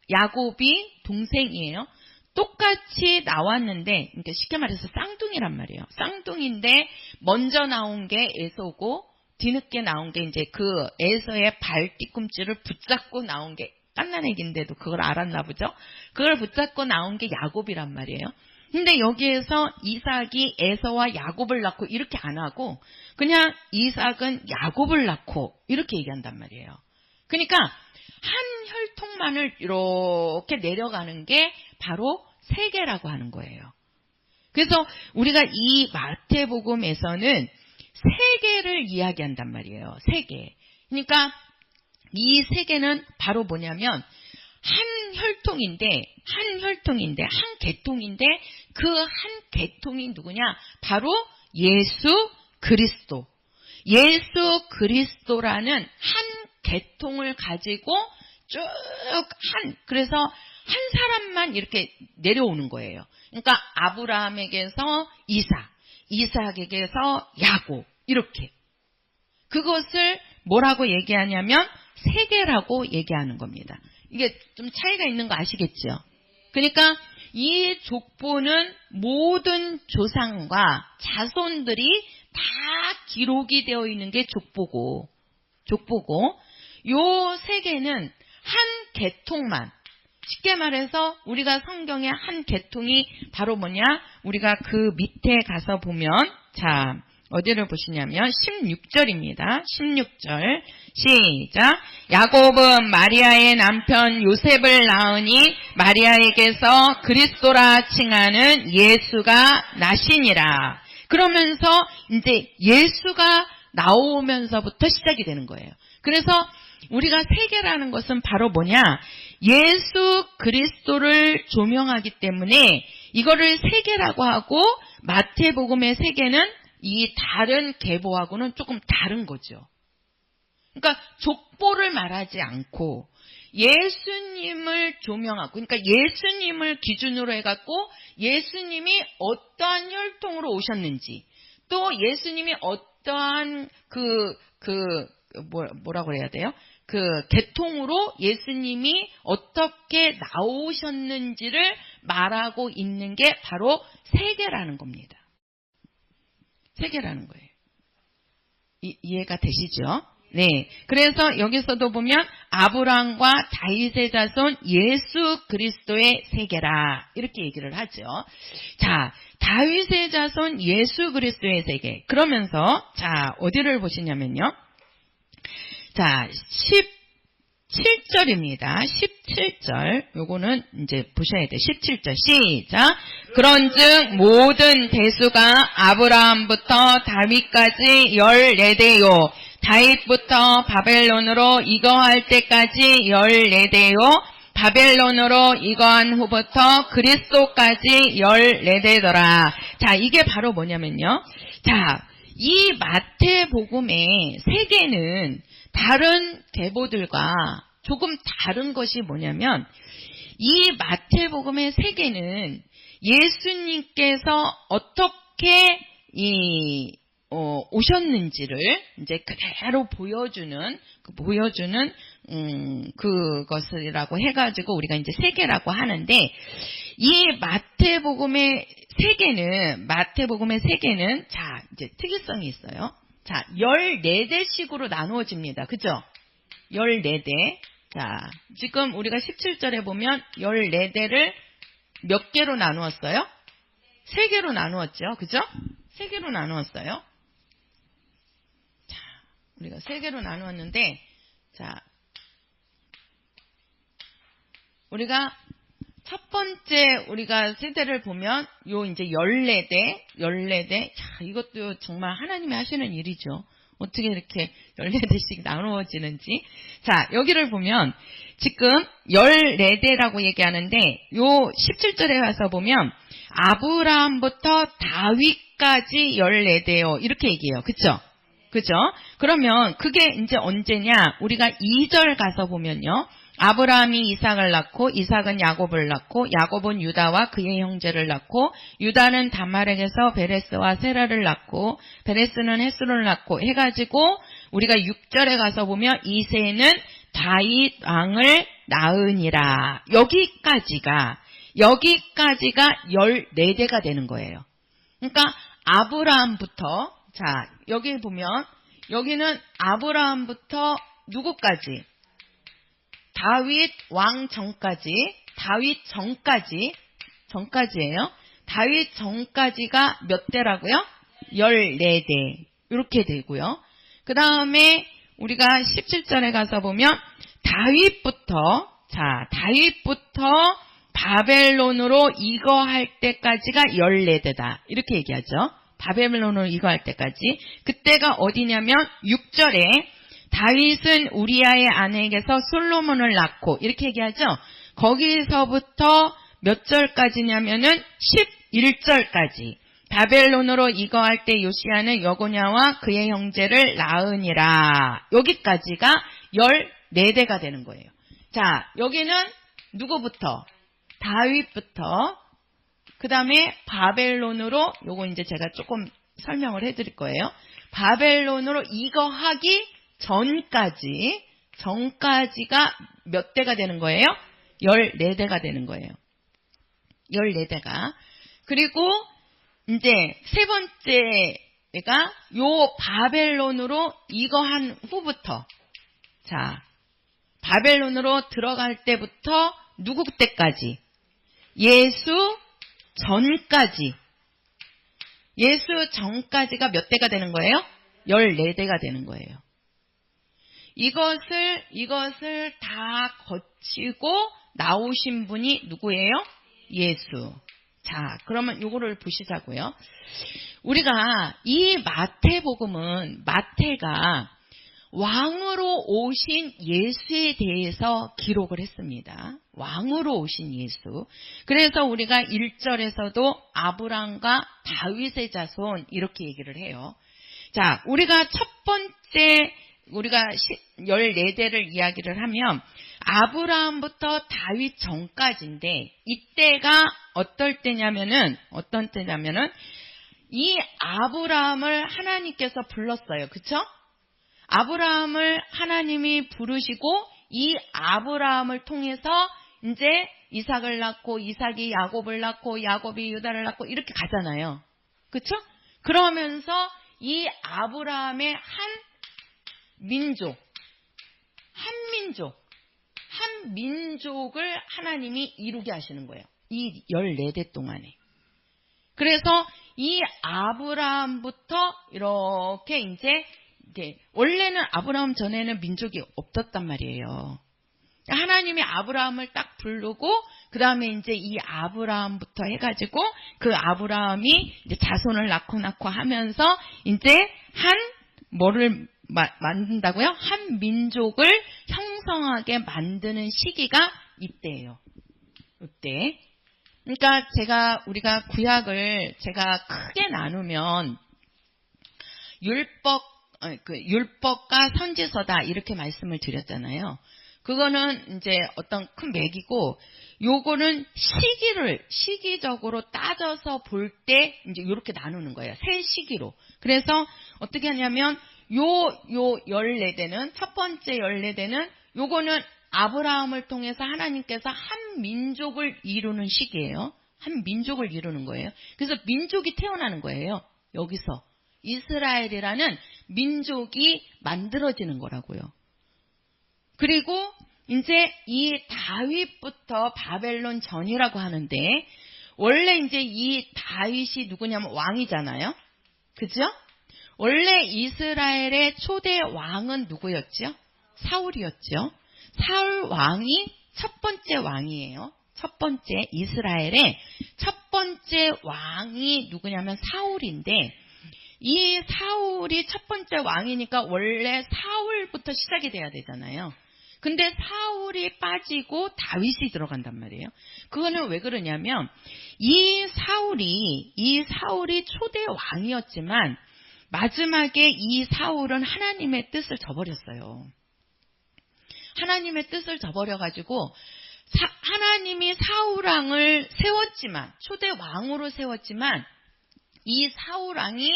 야곱이 동생이에요. 똑같이 나왔는데, 그러니까 쉽게 말해서 쌍둥이란 말이에요. 쌍둥이인데 먼저 나온 게 에서고 뒤늦게 나온 게 이제 그 에서의 발 뒤꿈치를 붙잡고 나온 게 깐난애기인데도 그걸 알았나 보죠. 그걸 붙잡고 나온 게 야곱이란 말이에요. 근데 여기에서 이삭이 에서와 야곱을 낳고 이렇게 안 하고 그냥 이삭은 야곱을 낳고 이렇게 얘기한단 말이에요. 그러니까 한 혈통만을 이렇게 내려가는 게 바로 세계라고 하는 거예요. 그래서 우리가 이 마태복음에서는 세계를 이야기한단 말이에요. 세계. 그러니까 이 세계는 바로 뭐냐면 한 혈통인데 한 계통인데 그 한 계통이 누구냐? 바로 예수 그리스도. 예수 그리스도라는 한 계통을 가지고 쭉 그래서 한 사람만 이렇게 내려오는 거예요. 그러니까 아브라함에게서 이삭에게서 야곱 이렇게. 그것을 뭐라고 얘기하냐면 세계라고 얘기하는 겁니다. 이게 좀 차이가 있는 거 아시겠죠? 그러니까 이 족보는 모든 조상과 자손들이 다 기록이 되어 있는 게 족보고 요 세계는 한 계통만, 쉽게 말해서 우리가 성경의 한 계통이 바로 뭐냐? 우리가 그 밑에 가서 보면, 자, 어디를 보시냐면 16절입니다. 16절 시작. 야곱은 마리아의 남편 요셉을 낳으니 마리아에게서 그리스도라 칭하는 예수가 나시니라. 그러면서 이제 예수가 나오면서부터 시작이 되는 거예요. 그래서 우리가 세계라는 것은 바로 뭐냐? 예수 그리스도를 조명하기 때문에 이거를 세계라고 하고, 마태복음의 세계는 이 다른 계보하고는 조금 다른 거죠. 그러니까 족보를 말하지 않고 예수님을 조명하고, 그러니까 예수님을 기준으로 해갖고 예수님이 어떠한 혈통으로 오셨는지, 또 예수님이 어떠한 뭐라고 해야 돼요? 그 계통으로 예수님이 어떻게 나오셨는지를 말하고 있는 게 바로 세계라는 겁니다. 세계라는 거예요. 이해가 되시죠? 네. 그래서 여기서도 보면 아브라함과 다윗의 자손 예수 그리스도의 세계라 이렇게 얘기를 하죠. 자, 다윗의 자손 예수 그리스도의 세계. 그러면서 자, 어디를 보시냐면요. 자, 17절입니다. 17절. 요거는 이제 보셔야 돼요. 17절. 시작. 그런즉 모든 대수가 아브라함부터 다윗까지 14대요. 다윗부터 바벨론으로 이거할 때까지 14대요. 바벨론으로 이거한 후부터 그리스도까지 14대더라. 자, 이게 바로 뭐냐면요. 자, 이 마태복음의 세계는 다른 계보들과 조금 다른 것이 뭐냐면, 이 마태복음의 세계는 예수님께서 어떻게 오셨는지를 이제 그대로 보여주는 그것이라고 해가지고 우리가 이제 세계라고 하는데, 이 마태복음의 세계는 자, 이제 특이성이 있어요. 자, 14대씩으로 나누어집니다. 그죠? 14대. 자, 지금 우리가 17절에 보면 14대를 몇 개로 나누었어요? 3개로 나누었죠. 그죠? 3개로 나누었어요. 자, 우리가 3개로 나누었는데, 자, 우리가 첫 번째 우리가 세대를 보면 요 이제 14대. 자, 이것도 정말 하나님이 하시는 일이죠. 어떻게 이렇게 14대씩 나누어지는지. 자, 여기를 보면 지금 14대라고 얘기하는데, 요 17절에 가서 보면 아브라함부터 다윗까지 14대요. 이렇게 얘기해요. 그쵸? 그러면 그게 이제 언제냐? 우리가 2절 가서 보면요. 아브라함이 이삭을 낳고, 이삭은 야곱을 낳고, 야곱은 유다와 그의 형제를 낳고, 유다는 다말에게서 베레스와 세라를 낳고, 베레스는 헤스론을 낳고 해가지고 우리가 6절에 가서 보면 이새는 다윗 왕을 낳으니라. 여기까지가 14대가 되는 거예요. 그러니까 아브라함부터, 자, 여기 보면 여기는 아브라함부터 누구까지? 다윗 왕 전까지예요. 다윗 전까지가 몇 대라고요? 14대. 이렇게 되고요. 그 다음에 우리가 17절에 가서 보면 다윗부터 바벨론으로 이거할 때까지가 14대다. 이렇게 얘기하죠. 바벨론으로 이거할 때까지. 그때가 어디냐면 6절에 다윗은 우리아의 아내에게서 솔로몬을 낳고, 이렇게 얘기하죠. 거기서부터 몇 절까지냐면은 11절까지. 바벨론으로 이거할 때 요시야는 여고냐와 그의 형제를 낳으니라. 여기까지가 14대가 되는 거예요. 자, 여기는 누구부터? 다윗부터. 그 다음에 바벨론으로, 요거 이제 제가 조금 설명을 해드릴 거예요. 바벨론으로 이거하기 전까지가 몇 대가 되는 거예요? 14대가 되는 거예요. 14대가. 그리고 이제 세 번째가 요 바벨론으로 이거한 후부터, 자, 바벨론으로 들어갈 때부터 누구 때까지? 예수 전까지가 몇 대가 되는 거예요? 14대가 되는 거예요. 이것을 다 거치고 나오신 분이 누구예요? 예수. 자, 그러면 요거를 보시자고요. 우리가 이 마태복음은 마태가 왕으로 오신 예수에 대해서 기록을 했습니다. 왕으로 오신 예수. 그래서 우리가 1절에서도 아브람과 다윗의 자손 이렇게 얘기를 해요. 자, 우리가 첫 번째 우리가 14대를 이야기를 하면 아브라함부터 다윗 전까지인데, 이때가 어떤 때냐면은 이 아브라함을 하나님께서 불렀어요. 그쵸? 아브라함을 하나님이 부르시고 이 아브라함을 통해서 이제 이삭을 낳고, 이삭이 야곱을 낳고, 야곱이 유다를 낳고 이렇게 가잖아요. 그쵸? 그러면서 이 아브라함의 한 민족을 하나님이 이루게 하시는 거예요. 이 14대 동안에. 그래서 이 아브라함부터 이렇게 이제 원래는 아브라함 전에는 민족이 없었단 말이에요. 하나님이 아브라함을 딱 부르고 그 다음에 이제 이 아브라함부터 해가지고 그 아브라함이 이제 자손을 낳고 하면서 이제 뭐를 만든다고요? 한 민족을 형성하게 만드는 시기가 이때예요. 이때. 그러니까 우리가 구약을 제가 크게 나누면 율법과 선지서다 이렇게 말씀을 드렸잖아요. 그거는 이제 어떤 큰 맥이고, 요거는 시기적으로 따져서 볼 때 이제 이렇게 나누는 거예요. 세 시기로. 그래서 어떻게 하냐면 요 14대는, 첫 번째 14대는 요거는 아브라함을 통해서 하나님께서 한 민족을 이루는 시기예요. 한 민족을 이루는 거예요. 그래서 민족이 태어나는 거예요. 여기서 이스라엘이라는 민족이 만들어지는 거라고요. 그리고 이제 이 다윗부터 바벨론 전이라고 하는데, 원래 이제 이 다윗이 누구냐면 왕이잖아요. 그죠? 원래 이스라엘의 초대 왕은 누구였죠? 사울이었죠. 사울 왕이 첫 번째 왕이에요. 첫 번째, 이스라엘의 첫 번째 왕이 누구냐면 사울인데, 이 사울이 첫 번째 왕이니까 원래 사울부터 시작이 돼야 되잖아요. 근데 사울이 빠지고 다윗이 들어간단 말이에요. 그거는 왜 그러냐면 이 사울이 초대 왕이었지만 마지막에 이 사울은 하나님의 뜻을 저버렸어요. 하나님의 뜻을 저버려가지고 하나님이 사울왕을 세웠지만, 초대 왕으로 세웠지만, 이 사울왕이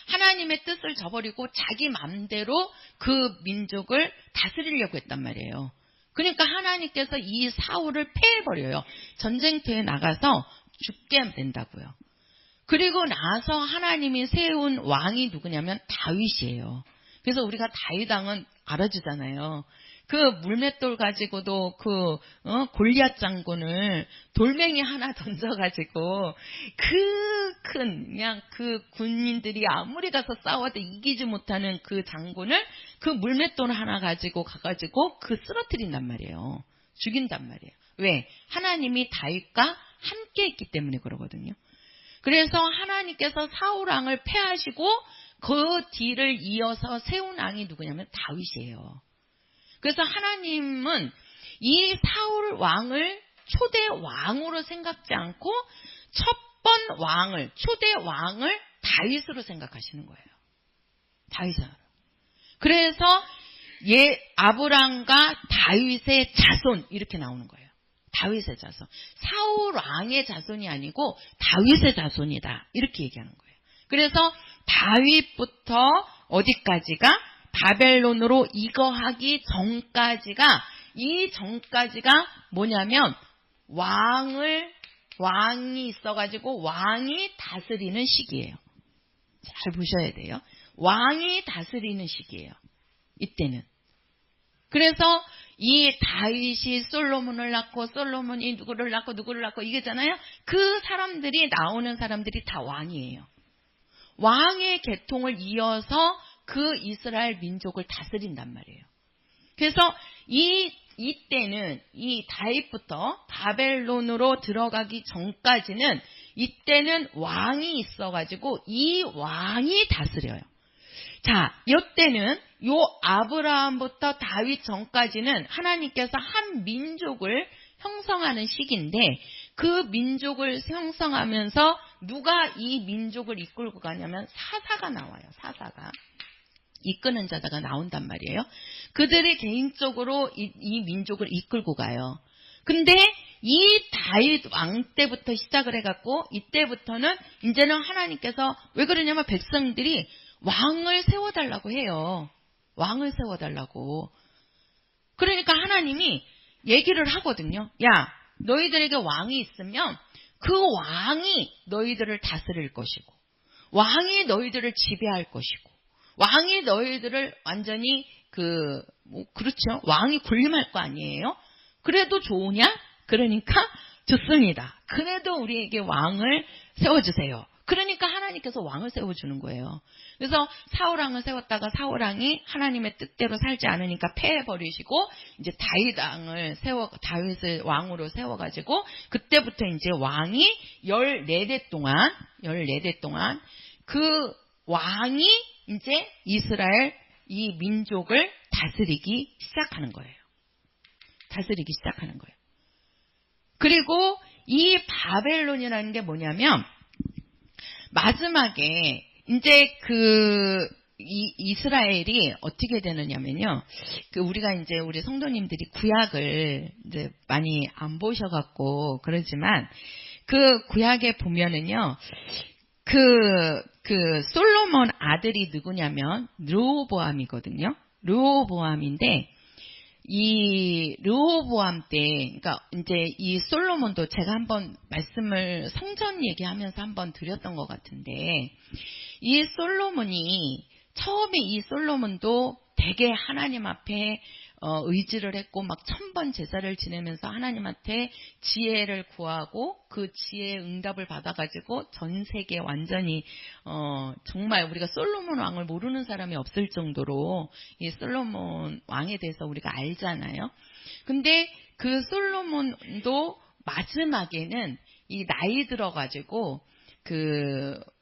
하나님의 뜻을 저버리고 자기 맘대로 그 민족을 다스리려고 했단 말이에요. 그러니까 하나님께서 이 사울을 패해버려요. 전쟁터에 나가서 죽게 된다고요. 그리고 나서 하나님이 세운 왕이 누구냐면 다윗이에요. 그래서 우리가 다윗왕은 알아주잖아요. 그 물맷돌 가지고도 골리앗 장군을 돌멩이 하나 던져가지고 그냥 그 군인들이 아무리 가서 싸워도 이기지 못하는 그 장군을 그 물맷돌 하나 가지고 가가지고 쓰러뜨린단 말이에요. 죽인단 말이에요. 왜? 하나님이 다윗과 함께 있기 때문에 그러거든요. 그래서 하나님께서 사울왕을 패하시고 그 뒤를 이어서 세운 왕이 누구냐면 다윗이에요. 그래서 하나님은 이 사울 왕을 초대 왕으로 생각지 않고 초대 왕을 다윗으로 생각하시는 거예요. 다윗으로. 그래서 아브람과 다윗의 자손 이렇게 나오는 거예요. 다윗의 자손. 사울 왕의 자손이 아니고 다윗의 자손이다. 이렇게 얘기하는 거예요. 그래서 다윗부터 어디까지가? 바벨론으로 이거하기 전까지가, 이 전까지가 뭐냐면 왕이 있어가지고 왕이 다스리는 시기예요. 잘 보셔야 돼요. 왕이 다스리는 시기예요. 이때는. 그래서 이 다윗이 솔로몬을 낳고 솔로몬이 누구를 낳고 이거잖아요. 그 사람들이 나오는 사람들이 다 왕이에요. 왕의 계통을 이어서 그 이스라엘 민족을 다스린단 말이에요. 그래서 이때는 이 다윗부터 바벨론으로 들어가기 전까지는 이때는 왕이 있어가지고 이 왕이 다스려요. 자, 이때는 아브라함부터 다윗 전까지는 하나님께서 한 민족을 형성하는 시기인데, 그 민족을 형성하면서 누가 이 민족을 이끌고 가냐면 사사가 나와요. 사사가. 이끄는 자가 나온단 말이에요. 그들이 개인적으로 이 민족을 이끌고 가요. 근데 이 다윗 왕 때부터 시작을 해갖고 이때부터는 이제는 하나님께서 왜 그러냐면 백성들이 왕을 세워달라고 해요. 왕을 세워달라고. 그러니까 하나님이 얘기를 하거든요. 야, 너희들에게 왕이 있으면 그 왕이 너희들을 다스릴 것이고, 왕이 너희들을 지배할 것이고, 왕이 너희들을 완전히 그렇죠. 왕이 군림할 거 아니에요? 그래도 좋으냐? 그러니까 좋습니다. 그래도 우리에게 왕을 세워주세요. 그러니까 하나님께서 왕을 세워주는 거예요. 그래서 사울왕을 세웠다가 사울왕이 하나님의 뜻대로 살지 않으니까 패해버리시고 이제 다윗을 왕으로 세워가지고 그때부터 이제 왕이 14대 동안 그 왕이 이제 이스라엘 이 민족을 다스리기 시작하는 거예요. 그리고 이 바벨론이라는 게 뭐냐면 마지막에 이제 이스라엘이 어떻게 되느냐면요. 우리가 이제 우리 성도님들이 구약을 이제 많이 안 보셔갖고 그러지만 그 구약에 보면은요. 솔로몬 아들이 누구냐면 르호보암이거든요. 르호보암인데 이 르호보암 때, 그러니까 이제 이 솔로몬도 제가 한번 말씀을 성전 얘기하면서 한번 드렸던 것 같은데, 이 솔로몬이 처음에 이 솔로몬도 되게 하나님 앞에 의지를 했고 막 1000번 제사를 지내면서 하나님한테 지혜를 구하고 그 지혜의 응답을 받아가지고 전 세계 완전히 정말 우리가 솔로몬 왕을 모르는 사람이 없을 정도로 이 솔로몬 왕에 대해서 우리가 알잖아요. 근데 그 솔로몬도 마지막에는 이 나이 들어가지고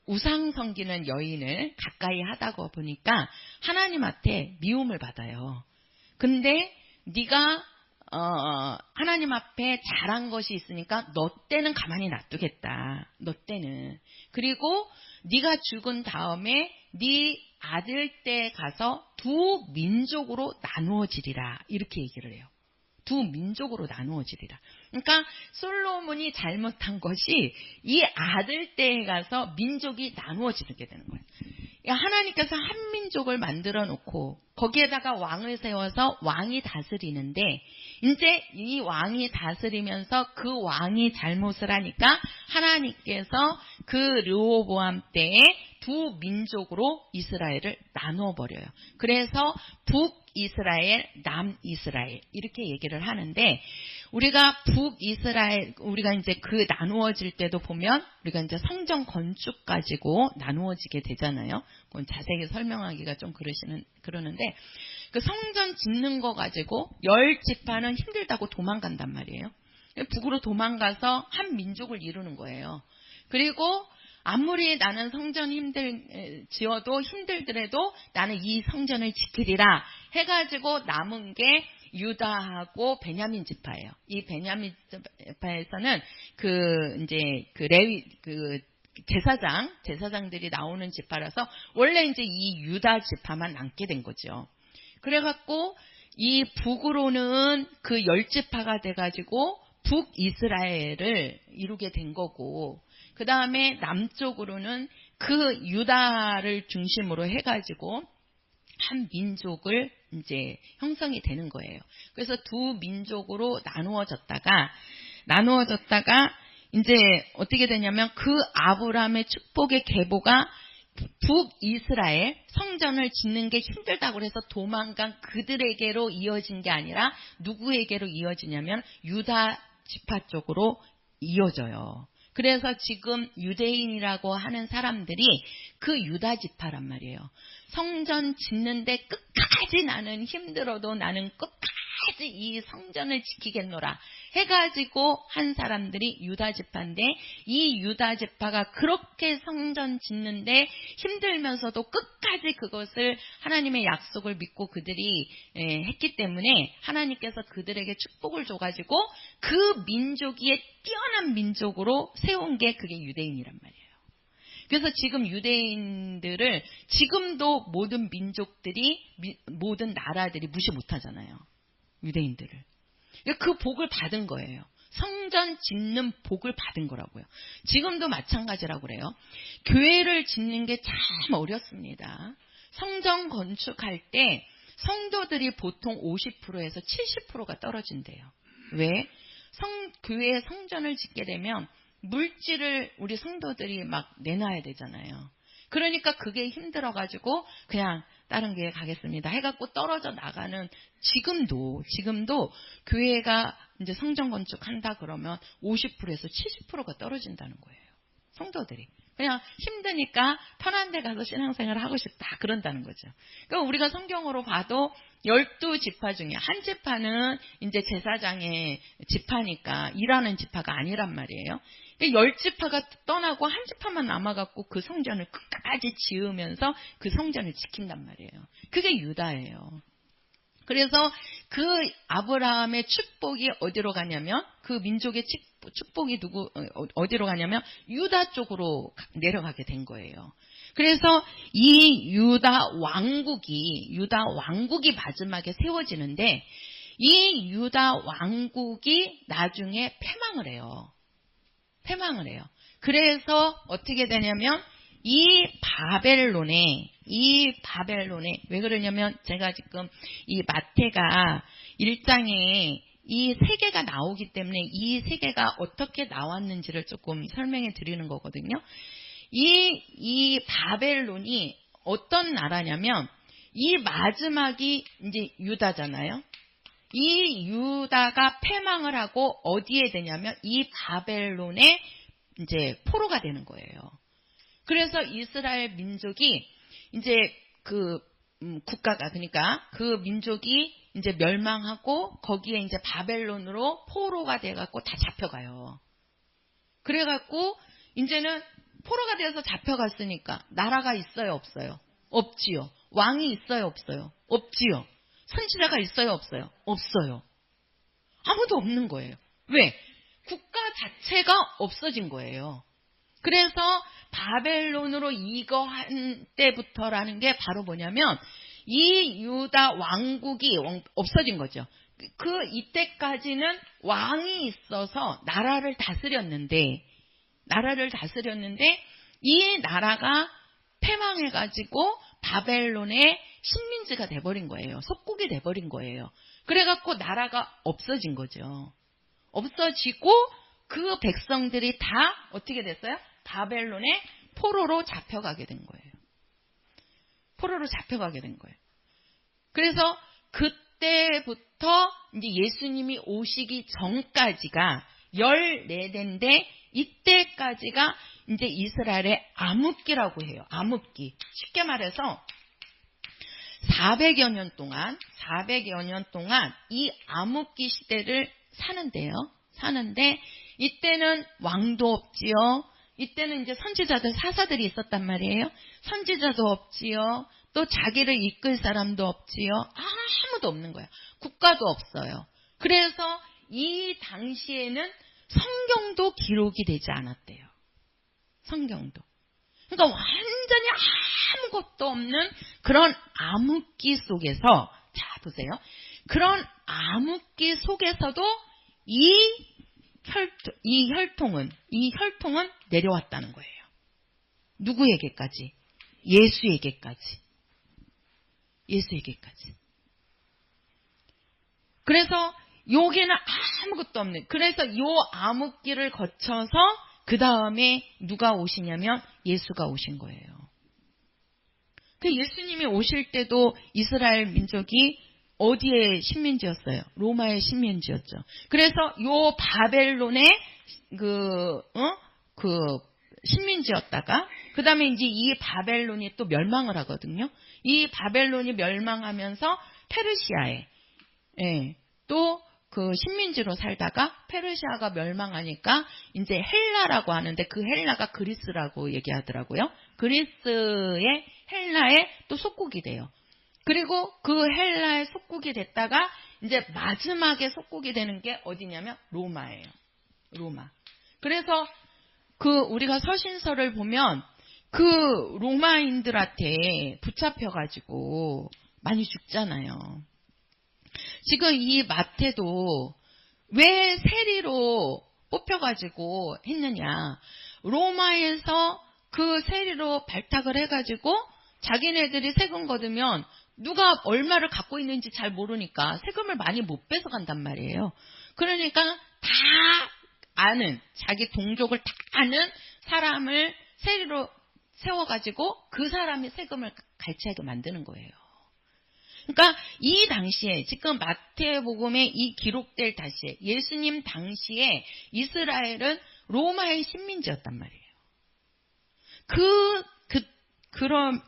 우상 섬기는 여인을 가까이 하다가 보니까 하나님한테 미움을 받아요. 근데 네가 하나님 앞에 잘한 것이 있으니까 너 때는 가만히 놔두겠다. 너 때는. 그리고 네가 죽은 다음에 네 아들 때 가서 두 민족으로 나누어지리라. 이렇게 얘기를 해요. 두 민족으로 나누어지리라. 그러니까 솔로몬이 잘못한 것이 이 아들 때에 가서 민족이 나누어지게 되는 거예요. 하나님께서 한 민족을 만들어 놓고 거기에다가 왕을 세워서 왕이 다스리는데 이제 이 왕이 다스리면서 그 왕이 잘못을 하니까 하나님께서 그 르호보암 때에 두 민족으로 이스라엘을 나누어 버려요. 그래서 북이스라엘, 남이스라엘 이렇게 얘기를 하는데 우리가 북이스라엘 우리가 이제 그 나누어질 때도 보면 우리가 이제 성전 건축 가지고 나누어지게 되잖아요. 그건 자세히 설명하기가 좀 그러는데 그 성전 짓는 거 가지고 10지파는 힘들다고 도망간단 말이에요. 북으로 도망가서 한 민족을 이루는 거예요. 그리고 아무리 나는 성전 지어도 힘들더라도 나는 이 성전을 지키리라 해가지고 남은 게 유다하고 베냐민 지파예요. 이 베냐민 지파에서는 레위 제사장들이 나오는 지파라서 원래 이제 이 유다 지파만 남게 된 거죠. 그래갖고 이 북으로는 그 10지파가 돼가지고 북이스라엘을 이루게 된 거고 그 다음에 남쪽으로는 그 유다를 중심으로 해가지고 한 민족을 이제 형성이 되는 거예요. 그래서 두 민족으로 나누어졌다가 이제 어떻게 되냐면 그 아브라함의 축복의 계보가 북이스라엘 성전을 짓는 게 힘들다고 해서 도망간 그들에게로 이어진 게 아니라 누구에게로 이어지냐면 유다 지파 쪽으로 이어져요. 그래서 지금 유대인이라고 하는 사람들이 그 유다 지파란 말이에요. 성전 짓는데 끝까지 나는 힘들어도 나는 끝까지 이 성전을 지키겠노라 해가지고 한 사람들이 유다 지파인데 이 유다 지파가 그렇게 성전 짓는데 힘들면서도 끝까지 그것을 하나님의 약속을 믿고 그들이 했기 때문에 하나님께서 그들에게 축복을 줘가지고 그 민족이 뛰어난 민족으로 세운 게 그게 유대인이란 말이에요. 그래서 지금 유대인들을 지금도 모든 민족들이 모든 나라들이 무시 못하잖아요. 유대인들을. 그 복을 받은 거예요. 성전 짓는 복을 받은 거라고요. 지금도 마찬가지라고 그래요. 교회를 짓는 게 참 어렵습니다. 성전 건축할 때 성도들이 보통 50%에서 70%가 떨어진대요. 왜? 교회에 성전을 짓게 되면 물질을 우리 성도들이 막 내놔야 되잖아요. 그러니까 그게 힘들어가지고 그냥 다른 교회 가겠습니다 해갖고 떨어져 나가는 지금도 교회가 이제 성전 건축한다 그러면 50%에서 70%가 떨어진다는 거예요. 성도들이. 그냥 힘드니까 편한 데 가서 신앙생활을 하고 싶다 그런다는 거죠. 그러니까 우리가 성경으로 봐도 12지파 중에 한 지파는 이제 제사장의 지파니까 일하는 지파가 아니란 말이에요. 10지파가 떠나고 한 지파만 남아갖고 그 성전을 끝까지 지으면서 그 성전을 지킨단 말이에요. 그게 유다예요. 그래서 그 아브라함의 축복이 어디로 가냐면 그 민족의 축복이 어디로 가냐면 유다 쪽으로 내려가게 된 거예요. 그래서 이 유다 왕국이 마지막에 세워지는데 이 유다 왕국이 나중에 패망을 해요. 그래서 어떻게 되냐면 이 바벨론에 왜 그러냐면 제가 지금 이 마태가 1장에 이 세계가 나오기 때문에 이 세계가 어떻게 나왔는지를 조금 설명해 드리는 거거든요. 이 바벨론이 어떤 나라냐면 이 마지막이 이제 유다잖아요. 이 유다가 패망을 하고 어디에 되냐면 이 바벨론에 이제 포로가 되는 거예요. 그래서 이스라엘 민족이 이제 국가가 그러니까 그 민족이 이제 멸망하고 거기에 이제 바벨론으로 포로가 돼갖고 다 잡혀가요. 그래갖고 이제는 포로가 돼서 잡혀갔으니까 나라가 있어요, 없어요? 없지요. 왕이 있어요, 없어요? 없지요. 선지자가 있어요, 없어요? 없어요. 아무도 없는 거예요. 왜? 국가 자체가 없어진 거예요. 그래서 바벨론으로 이거한 때부터라는 게 바로 뭐냐면 이 유다 왕국이 없어진 거죠. 이때까지는 왕이 있어서 나라를 다스렸는데 이 나라가 패망해가지고 바벨론의 식민지가 돼버린 거예요. 속국이 돼버린 거예요. 그래갖고 나라가 없어진 거죠. 없어지고 그 백성들이 다 어떻게 됐어요? 바벨론의 포로로 잡혀가게 된 거예요. 그래서 그때부터 이제 예수님이 오시기 전까지가 14대인데 이때까지가 이제 이스라엘의 암흑기라고 해요. 암흑기. 쉽게 말해서 400여 년 동안 이 암흑기 시대를 사는데 이때는 왕도 없지요. 이때는 이제 선지자들 사사들이 있었단 말이에요. 선지자도 없지요. 또 자기를 이끌 사람도 없지요. 아무도 없는 거예요. 국가도 없어요. 그래서 이 당시에는 성경도 기록이 되지 않았대요. 성경도. 그러니까 완전히 아무것도 없는 그런 암흑기 속에서, 자 보세요. 그런 암흑기 속에서도 이 혈통은 내려왔다는 거예요. 누구에게까지? 예수에게까지. 그래서 여기는 아무것도 없는, 그래서 이 암흑기를 거쳐서 그 다음에 누가 오시냐면 예수가 오신 거예요. 그 예수님이 오실 때도 이스라엘 민족이 어디의 식민지였어요? 로마의 식민지였죠. 그래서 요 바벨론의 식민지였다가 그 다음에 이제 이 바벨론이 또 멸망을 하거든요. 이 바벨론이 멸망하면서 페르시아에 또 그 식민지로 살다가 페르시아가 멸망하니까 이제 헬라라고 하는데 그 헬라가 그리스라고 얘기하더라고요. 헬라의 또 속국이 돼요. 그리고 그 헬라의 속국이 됐다가 이제 마지막에 속국이 되는 게 어디냐면 로마예요. 로마. 그래서 우리가 서신서를 보면 그 로마인들한테 붙잡혀가지고 많이 죽잖아요. 지금 이 마태도 왜 세리로 뽑혀가지고 했느냐. 로마에서 그 세리로 발탁을 해가지고 자기네들이 세금 거두면 누가 얼마를 갖고 있는지 잘 모르니까 세금을 많이 못 뺏어간단 말이에요. 그러니까 다 아는, 자기 동족을 다 아는 사람을 세리로 세워가지고 그 사람이 세금을 갈취하게 만드는 거예요. 그러니까 이 당시에 지금 마태복음에 이 기록될 당시에 예수님 당시에 이스라엘은 로마의 식민지였단 말이에요.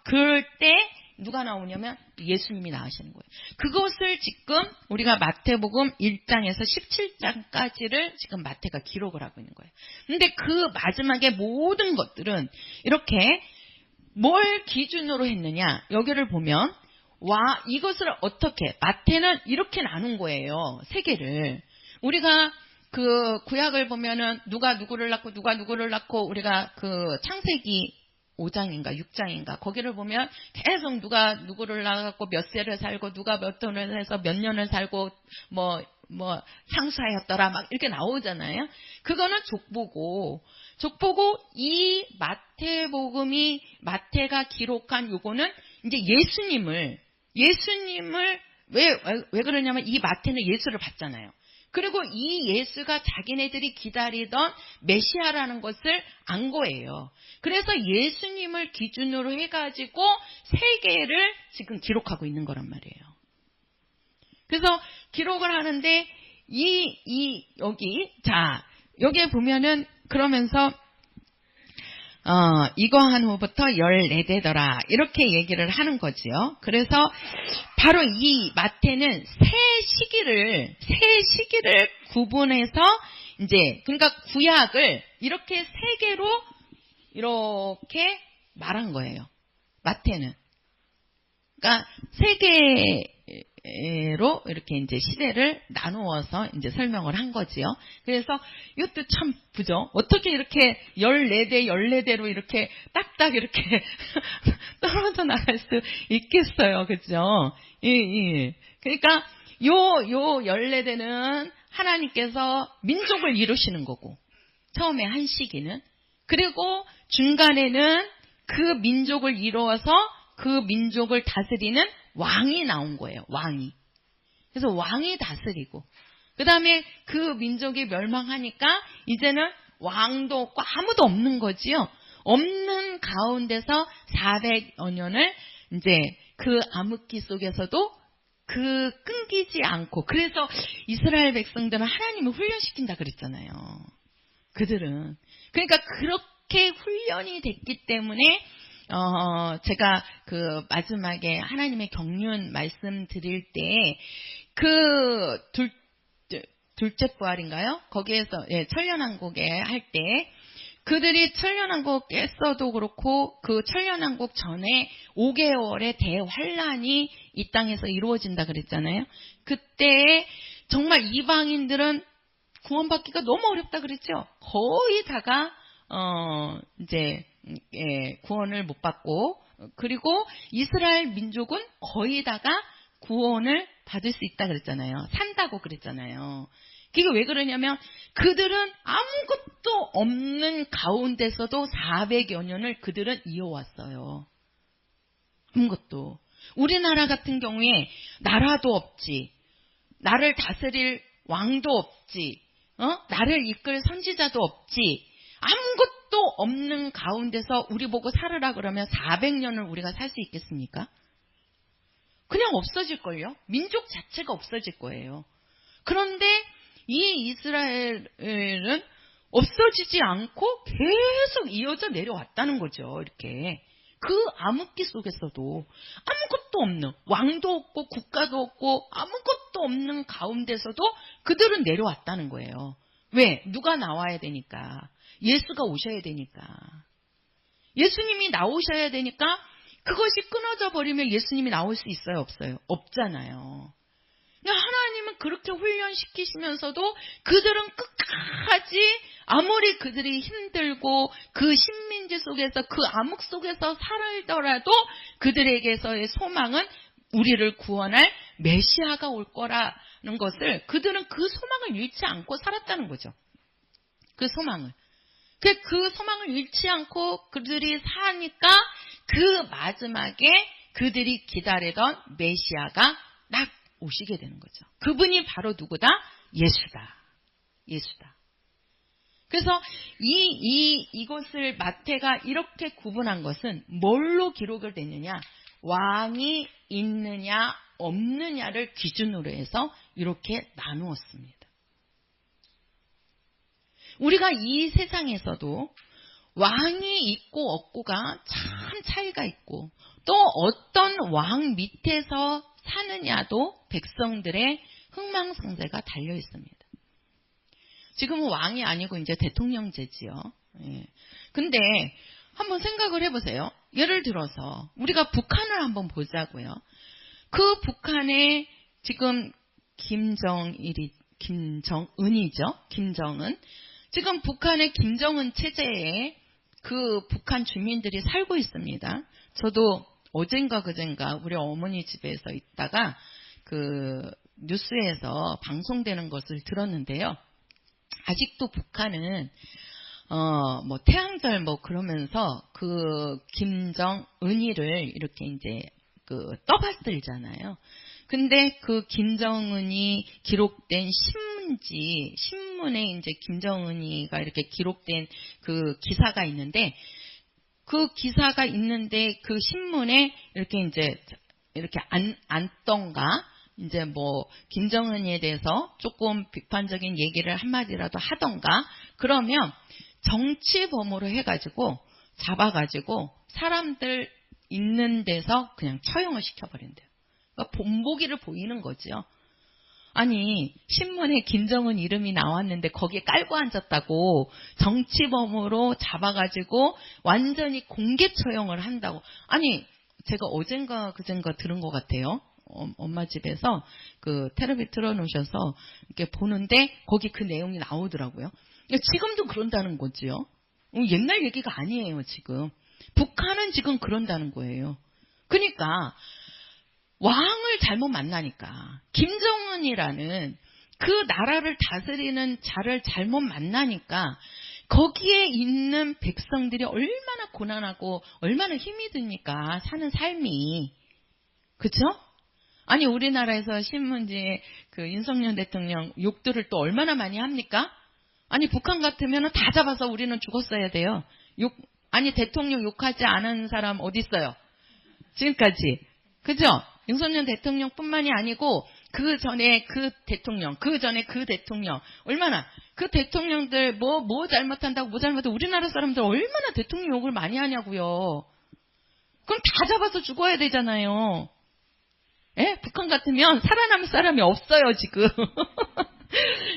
그럴 때 누가 나오냐면 예수님이 나오시는 거예요. 그것을 지금 우리가 마태복음 1장에서 17장까지를 지금 마태가 기록을 하고 있는 거예요. 근데 그 마지막에 모든 것들은 이렇게 뭘 기준으로 했느냐. 여기를 보면 이것을 어떻게 마태는 이렇게 나눈 거예요. 세계를. 우리가 그 구약을 보면은 누가 누구를 낳고 우리가 그 창세기 5장인가 6장인가 거기를 보면 계속 누가 누구를 낳았고 몇 세를 살고 누가 몇 돈을 해서 몇 년을 살고 뭐 창수하였더라 막 이렇게 나오잖아요. 그거는 족보고 이 마태가 기록한 요거는 이제 예수님을 왜 그러냐면 이 마태는 예수를 봤잖아요. 그리고 이 예수가 자기네들이 기다리던 메시아라는 것을 안 거예요. 그래서 예수님을 기준으로 해가지고 세계를 지금 기록하고 있는 거란 말이에요. 그래서 기록을 하는데 여기에 보면은 그러면서 이거 한 후부터 14대더라 이렇게 얘기를 하는 거지요. 그래서 바로 이 마태는 새 시기를 구분해서 이제 그러니까 구약을 이렇게 세 개로 이렇게 말한 거예요. 마태는 그러니까 세 개로 이렇게 이제 시대를 나누어서 이제 설명을 한 거지요. 그래서 이것도 참 부죠. 어떻게 이렇게 14대로 이렇게 딱딱 이렇게 떨어져 나갈 수 있겠어요. 그죠? 예. 그러니까 요 14대는 하나님께서 민족을 이루시는 거고, 처음에 한 시기는. 그리고 중간에는 그 민족을 이루어서 그 민족을 다스리는 왕이 나온 거예요. 왕이. 그래서 왕이 다스리고 그 다음에 그 민족이 멸망하니까 이제는 왕도 없고 아무도 없는 거지요. 없는 가운데서 400여 년을 이제 그 암흑기 속에서도 그 끊기지 않고, 그래서 이스라엘 백성들은 하나님을 훈련시킨다 그랬잖아요. 그들은. 그러니까 그렇게 훈련이 됐기 때문에 제가 그 마지막에 하나님의 경륜 말씀드릴 때 그 둘째 부활인가요? 거기에서 천년왕국에 할 때 그들이 천년왕국에서도 그렇고 그 천년왕국 전에 5개월의 대환란이 이 땅에서 이루어진다 그랬잖아요. 그때 정말 이방인들은 구원받기가 너무 어렵다 그랬죠. 거의 다가 이제 구원을 못 받고, 그리고 이스라엘 민족은 거의 다가 구원을 받을 수 있다 그랬잖아요. 산다고 그랬잖아요. 그게 왜 그러냐면 그들은 아무것도 없는 가운데서도 400여 년을 그들은 이어왔어요. 아무것도. 우리나라 같은 경우에 나라도 없지, 나를 다스릴 왕도 없지, 나를 이끌 선지자도 없지, 아무것도 없는 가운데서 우리 보고 살으라 그러면 400년을 우리가 살 수 있겠습니까? 그냥 없어질걸요? 민족 자체가 없어질 거예요. 그런데 이 이스라엘은 없어지지 않고 계속 이어져 내려왔다는 거죠. 이렇게. 그 암흑기 속에서도 아무것도 없는, 왕도 없고 국가도 없고 아무것도 없는 가운데서도 그들은 내려왔다는 거예요. 왜? 누가 나와야 되니까. 예수가 오셔야 되니까. 예수님이 나오셔야 되니까. 그것이 끊어져 버리면 예수님이 나올 수 있어요? 없어요? 없잖아요. 하나님은 그렇게 훈련시키시면서도 그들은 끝까지 아무리 그들이 힘들고 그 식민지 속에서 그 암흑 속에서 살더라도 그들에게서의 소망은 우리를 구원할 메시아가 올 거라는 것을, 그들은 그 소망을 잃지 않고 살았다는 거죠. 그 소망을. 그 소망을 잃지 않고 그들이 사니까 그 마지막에 그들이 기다리던 메시아가 딱 오시게 되는 거죠. 그분이 바로 누구다? 예수다. 그래서 이것을 마태가 이렇게 구분한 것은 뭘로 기록을 됐느냐? 왕이 있느냐 없느냐를 기준으로 해서 이렇게 나누었습니다. 우리가 이 세상에서도 왕이 있고 없고가 참 차이가 있고, 또 어떤 왕 밑에서 사느냐도 백성들의 흥망성쇠가 달려 있습니다. 지금은 왕이 아니고 이제 대통령제지요. 근데 한번 생각을 해보세요. 예를 들어서 우리가 북한을 한번 보자고요. 그 북한에 지금 김정은이죠. 김정은. 지금 북한의 김정은 체제에 그 북한 주민들이 살고 있습니다. 저도 어젠가 그젠가 우리 어머니 집에서 있다가 그 뉴스에서 방송되는 것을 들었는데요. 아직도 북한은 뭐 태양절 뭐 그러면서 그 김정은이를 이렇게 이제 그 떠받들잖아요. 근데 그 김정은이 기록된 신문에 이제 김정은이가 이렇게 기록된 그 기사가 있는데 그 기사가 있는데 그 신문에 이렇게 이제 이렇게 안던가 이제 뭐 김정은이에 대해서 조금 비판적인 얘기를 한마디라도 하던가 그러면 정치범으로 해가지고 잡아가지고 사람들 있는 데서 그냥 처형을 시켜버린대요. 그러니까 본보기를 보이는 거죠. 아니 신문에 김정은 이름이 나왔는데 거기에 깔고 앉았다고 정치범으로 잡아가지고 완전히 공개 처형을 한다고. 아니 제가 어젠가 그젠가 들은 것 같아요. 엄마 집에서 그 텔레비 틀어놓으셔서 이렇게 보는데 거기 그 내용이 나오더라고요. 지금도 그런다는 거지요. 옛날 얘기가 아니에요. 지금 북한은 지금 그런다는 거예요. 그러니까 왕을 잘못 만나니까 김정은이라는 그 나라를 다스리는 자를 잘못 만나니까 거기에 있는 백성들이 얼마나 고난하고 얼마나 힘이 듭니까? 사는 삶이. 그렇죠? 아니 우리나라에서 신문지에 그 윤석열 대통령 욕들을 또 얼마나 많이 합니까? 아니 북한 같으면 다 잡아서 우리는 죽었어야 돼요. 아니 대통령 욕하지 않은 사람 어디 있어요? 지금까지. 그죠? 윤석열 대통령뿐만이 아니고 그 전에 그 대통령, 그 전에 그 대통령 얼마나 그 대통령들 뭐 잘못한다고 뭐 잘못하고 우리나라 사람들 얼마나 대통령 욕을 많이 하냐고요. 그럼 다 잡아서 죽어야 되잖아요. 예? 북한 같으면 살아남을 사람이 없어요 지금.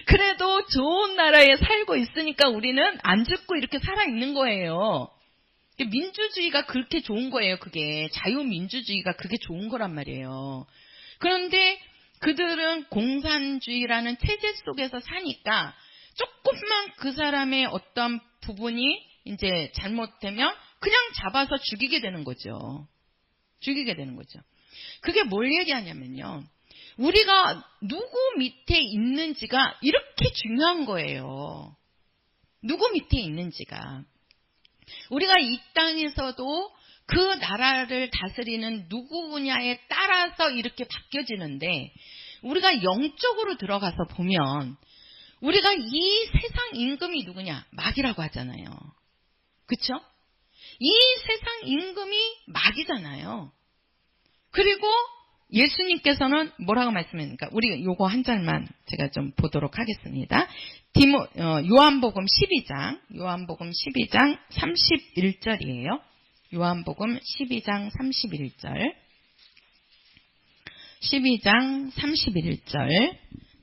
그래도 좋은 나라에 살고 있으니까 우리는 안 죽고 이렇게 살아있는 거예요. 민주주의가 그렇게 좋은 거예요. 그게 자유민주주의가 그게 좋은 거란 말이에요. 그런데 그들은 공산주의라는 체제 속에서 사니까 조금만 그 사람의 어떤 부분이 이제 잘못되면 그냥 잡아서 죽이게 되는 거죠. 죽이게 되는 거죠. 그게 뭘 얘기하냐면요. 우리가 누구 밑에 있는지가 이렇게 중요한 거예요. 누구 밑에 있는지가. 우리가 이 땅에서도 그 나라를 다스리는 누구냐에 따라서 이렇게 바뀌어지는데 우리가 영적으로 들어가서 보면 우리가 이 세상 임금이 누구냐? 마귀라고 하잖아요. 그렇죠? 이 세상 임금이 마귀잖아요. 그리고 예수님께서는 뭐라고 말씀했습니까? 우리 요거 한 절만 제가 좀 보도록 하겠습니다. 요한복음 12장 31절이에요. 요한복음 12장 31절. 12장 31절.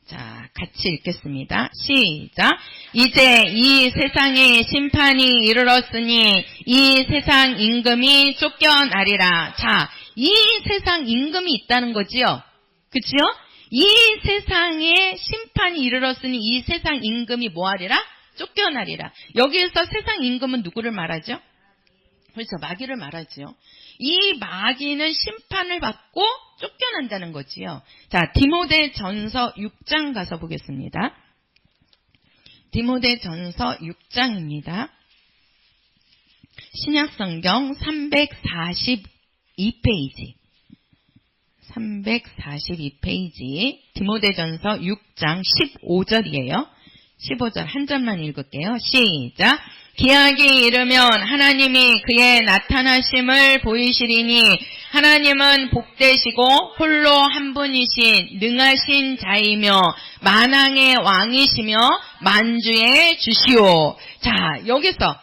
자, 같이 읽겠습니다. 시작. 이제 이 세상에 심판이 이르렀으니 이 세상 임금이 쫓겨나리라. 자, 이 세상 임금이 있다는 거지요. 그치요? 이 세상에 심판이 이르렀으니 이 세상 임금이 뭐하리라? 쫓겨나리라. 여기에서 세상 임금은 누구를 말하죠? 그렇죠. 마귀를 말하지요. 이 마귀는 심판을 받고 쫓겨난다는 거지요. 자, 디모데전서 6장 가서 보겠습니다. 디모데전서 6장입니다. 신약성경 342페이지. 342페이지. 디모데전서 6장 15절이에요. 15절 한 절만 읽을게요. 시작. 기약이 이르면 하나님이 그의 나타나심을 보이시리니 하나님은 복되시고 홀로 한 분이신 능하신 자이며 만왕의 왕이시며 만주의 주시오. 자, 여기서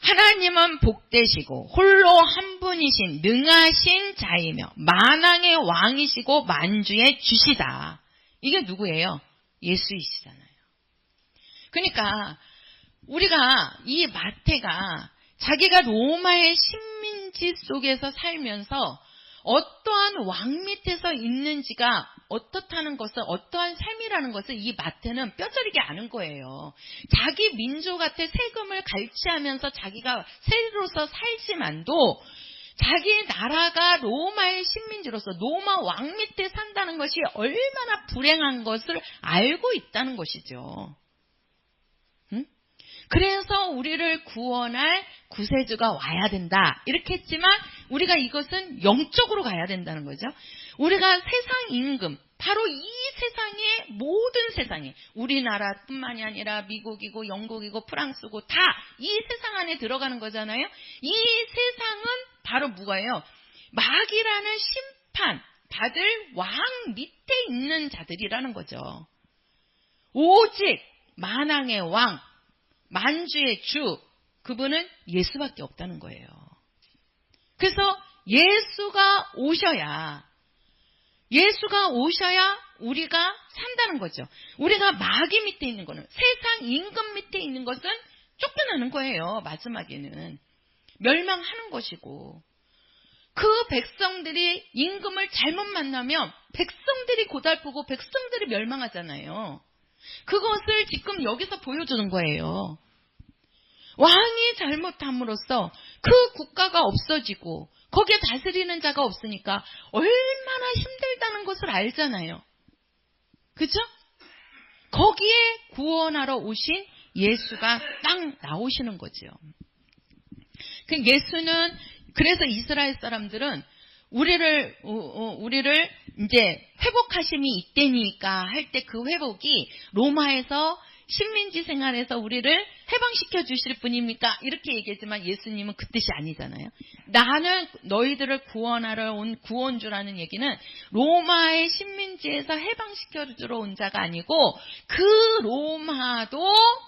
하나님은 복되시고 홀로 한 분이신 능하신 자이며 만왕의 왕이시고 만주의 주시다. 이게 누구예요? 예수이시잖아요. 그러니까 우리가 이 마태가 자기가 로마의 식민지 속에서 살면서 어떠한 왕 밑에서 있는지가 어떻다는 것을, 어떠한 삶이라는 것을 이 마태는 뼈저리게 아는 거예요. 자기 민족한테 세금을 갈취하면서 자기가 세리로서 살지만도 자기 나라가 로마의 식민지로서 로마 왕 밑에 산다는 것이 얼마나 불행한 것을 알고 있다는 것이죠. 그래서 우리를 구원할 구세주가 와야 된다 이렇게 했지만 우리가 이것은 영적으로 가야 된다는 거죠. 우리가 세상 임금, 바로 이 세상의 모든 세상에, 우리나라뿐만이 아니라 미국이고 영국이고 프랑스고 다 이 세상 안에 들어가는 거잖아요. 이 세상은 바로 뭐예요? 마귀라는 심판 받을 왕 밑에 있는 자들이라는 거죠. 오직 만왕의 왕, 만주의 주, 그분은 예수밖에 없다는 거예요. 그래서 예수가 오셔야 우리가 산다는 거죠. 우리가 마귀 밑에 있는 거는, 세상 임금 밑에 있는 것은 쫓겨나는 거예요. 마지막에는 멸망하는 것이고, 그 백성들이 임금을 잘못 만나면 백성들이 고달프고 백성들이 멸망하잖아요. 그것을 지금 여기서 보여주는 거예요. 왕이 잘못함으로써 그 국가가 없어지고 거기에 다스리는 자가 없으니까 얼마나 힘들다는 것을 알잖아요. 그죠? 거기에 구원하러 오신 예수가 딱 나오시는 거죠. 예수는, 그래서 이스라엘 사람들은 우리를 이제 회복하심이 있다니까 할 때 그 회복이 로마에서 식민지 생활에서 우리를 해방시켜 주실 분입니까? 이렇게 얘기했지만 예수님은 그 뜻이 아니잖아요. 나는 너희들을 구원하러 온 구원주라는 얘기는 로마의 식민지에서 해방시켜 주러 온 자가 아니고 그 로마도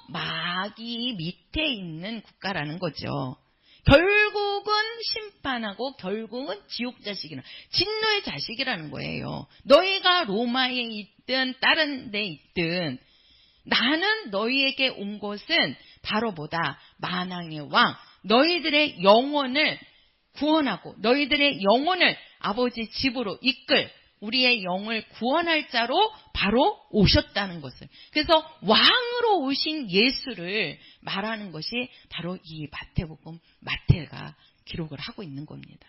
마귀 밑에 있는 국가라는 거죠. 결국은 심판하고 결국은 지옥 자식이나 진노의 자식이라는 거예요. 너희가 로마에 있든 다른 데 있든 나는 너희에게 온 것은 바로 뭐다? 만왕의 왕, 너희들의 영혼을 구원하고 너희들의 영혼을 아버지 집으로 이끌 우리의 영을 구원할 자로 바로 오셨다는 것을. 그래서 왕으로 오신 예수를 말하는 것이 바로 이 마태복음, 마태가 기록을 하고 있는 겁니다.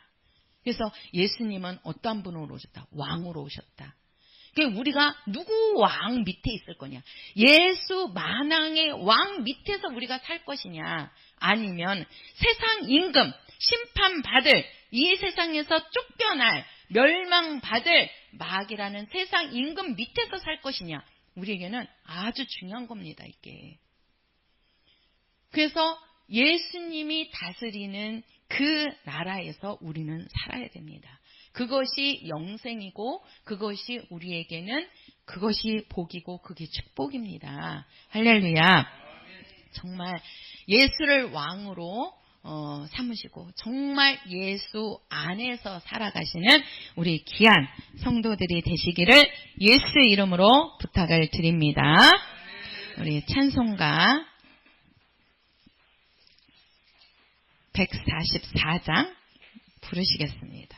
그래서 예수님은 어떠한 분으로 오셨다? 왕으로 오셨다. 우리가 누구 왕 밑에 있을 거냐? 예수 만왕의 왕 밑에서 우리가 살 것이냐? 아니면 세상 임금, 심판받을, 이 세상에서 쫓겨날, 멸망받을 마귀라는 세상 임금 밑에서 살 것이냐? 우리에게는 아주 중요한 겁니다, 이게. 그래서 예수님이 다스리는 그 나라에서 우리는 살아야 됩니다. 그것이 영생이고 그것이 우리에게는 그것이 복이고 그게 축복입니다. 할렐루야. 정말 예수를 왕으로 삼으시고 정말 예수 안에서 살아가시는 우리 귀한 성도들이 되시기를 예수 이름으로 부탁을 드립니다. 우리 찬송가 144장 부르시겠습니다.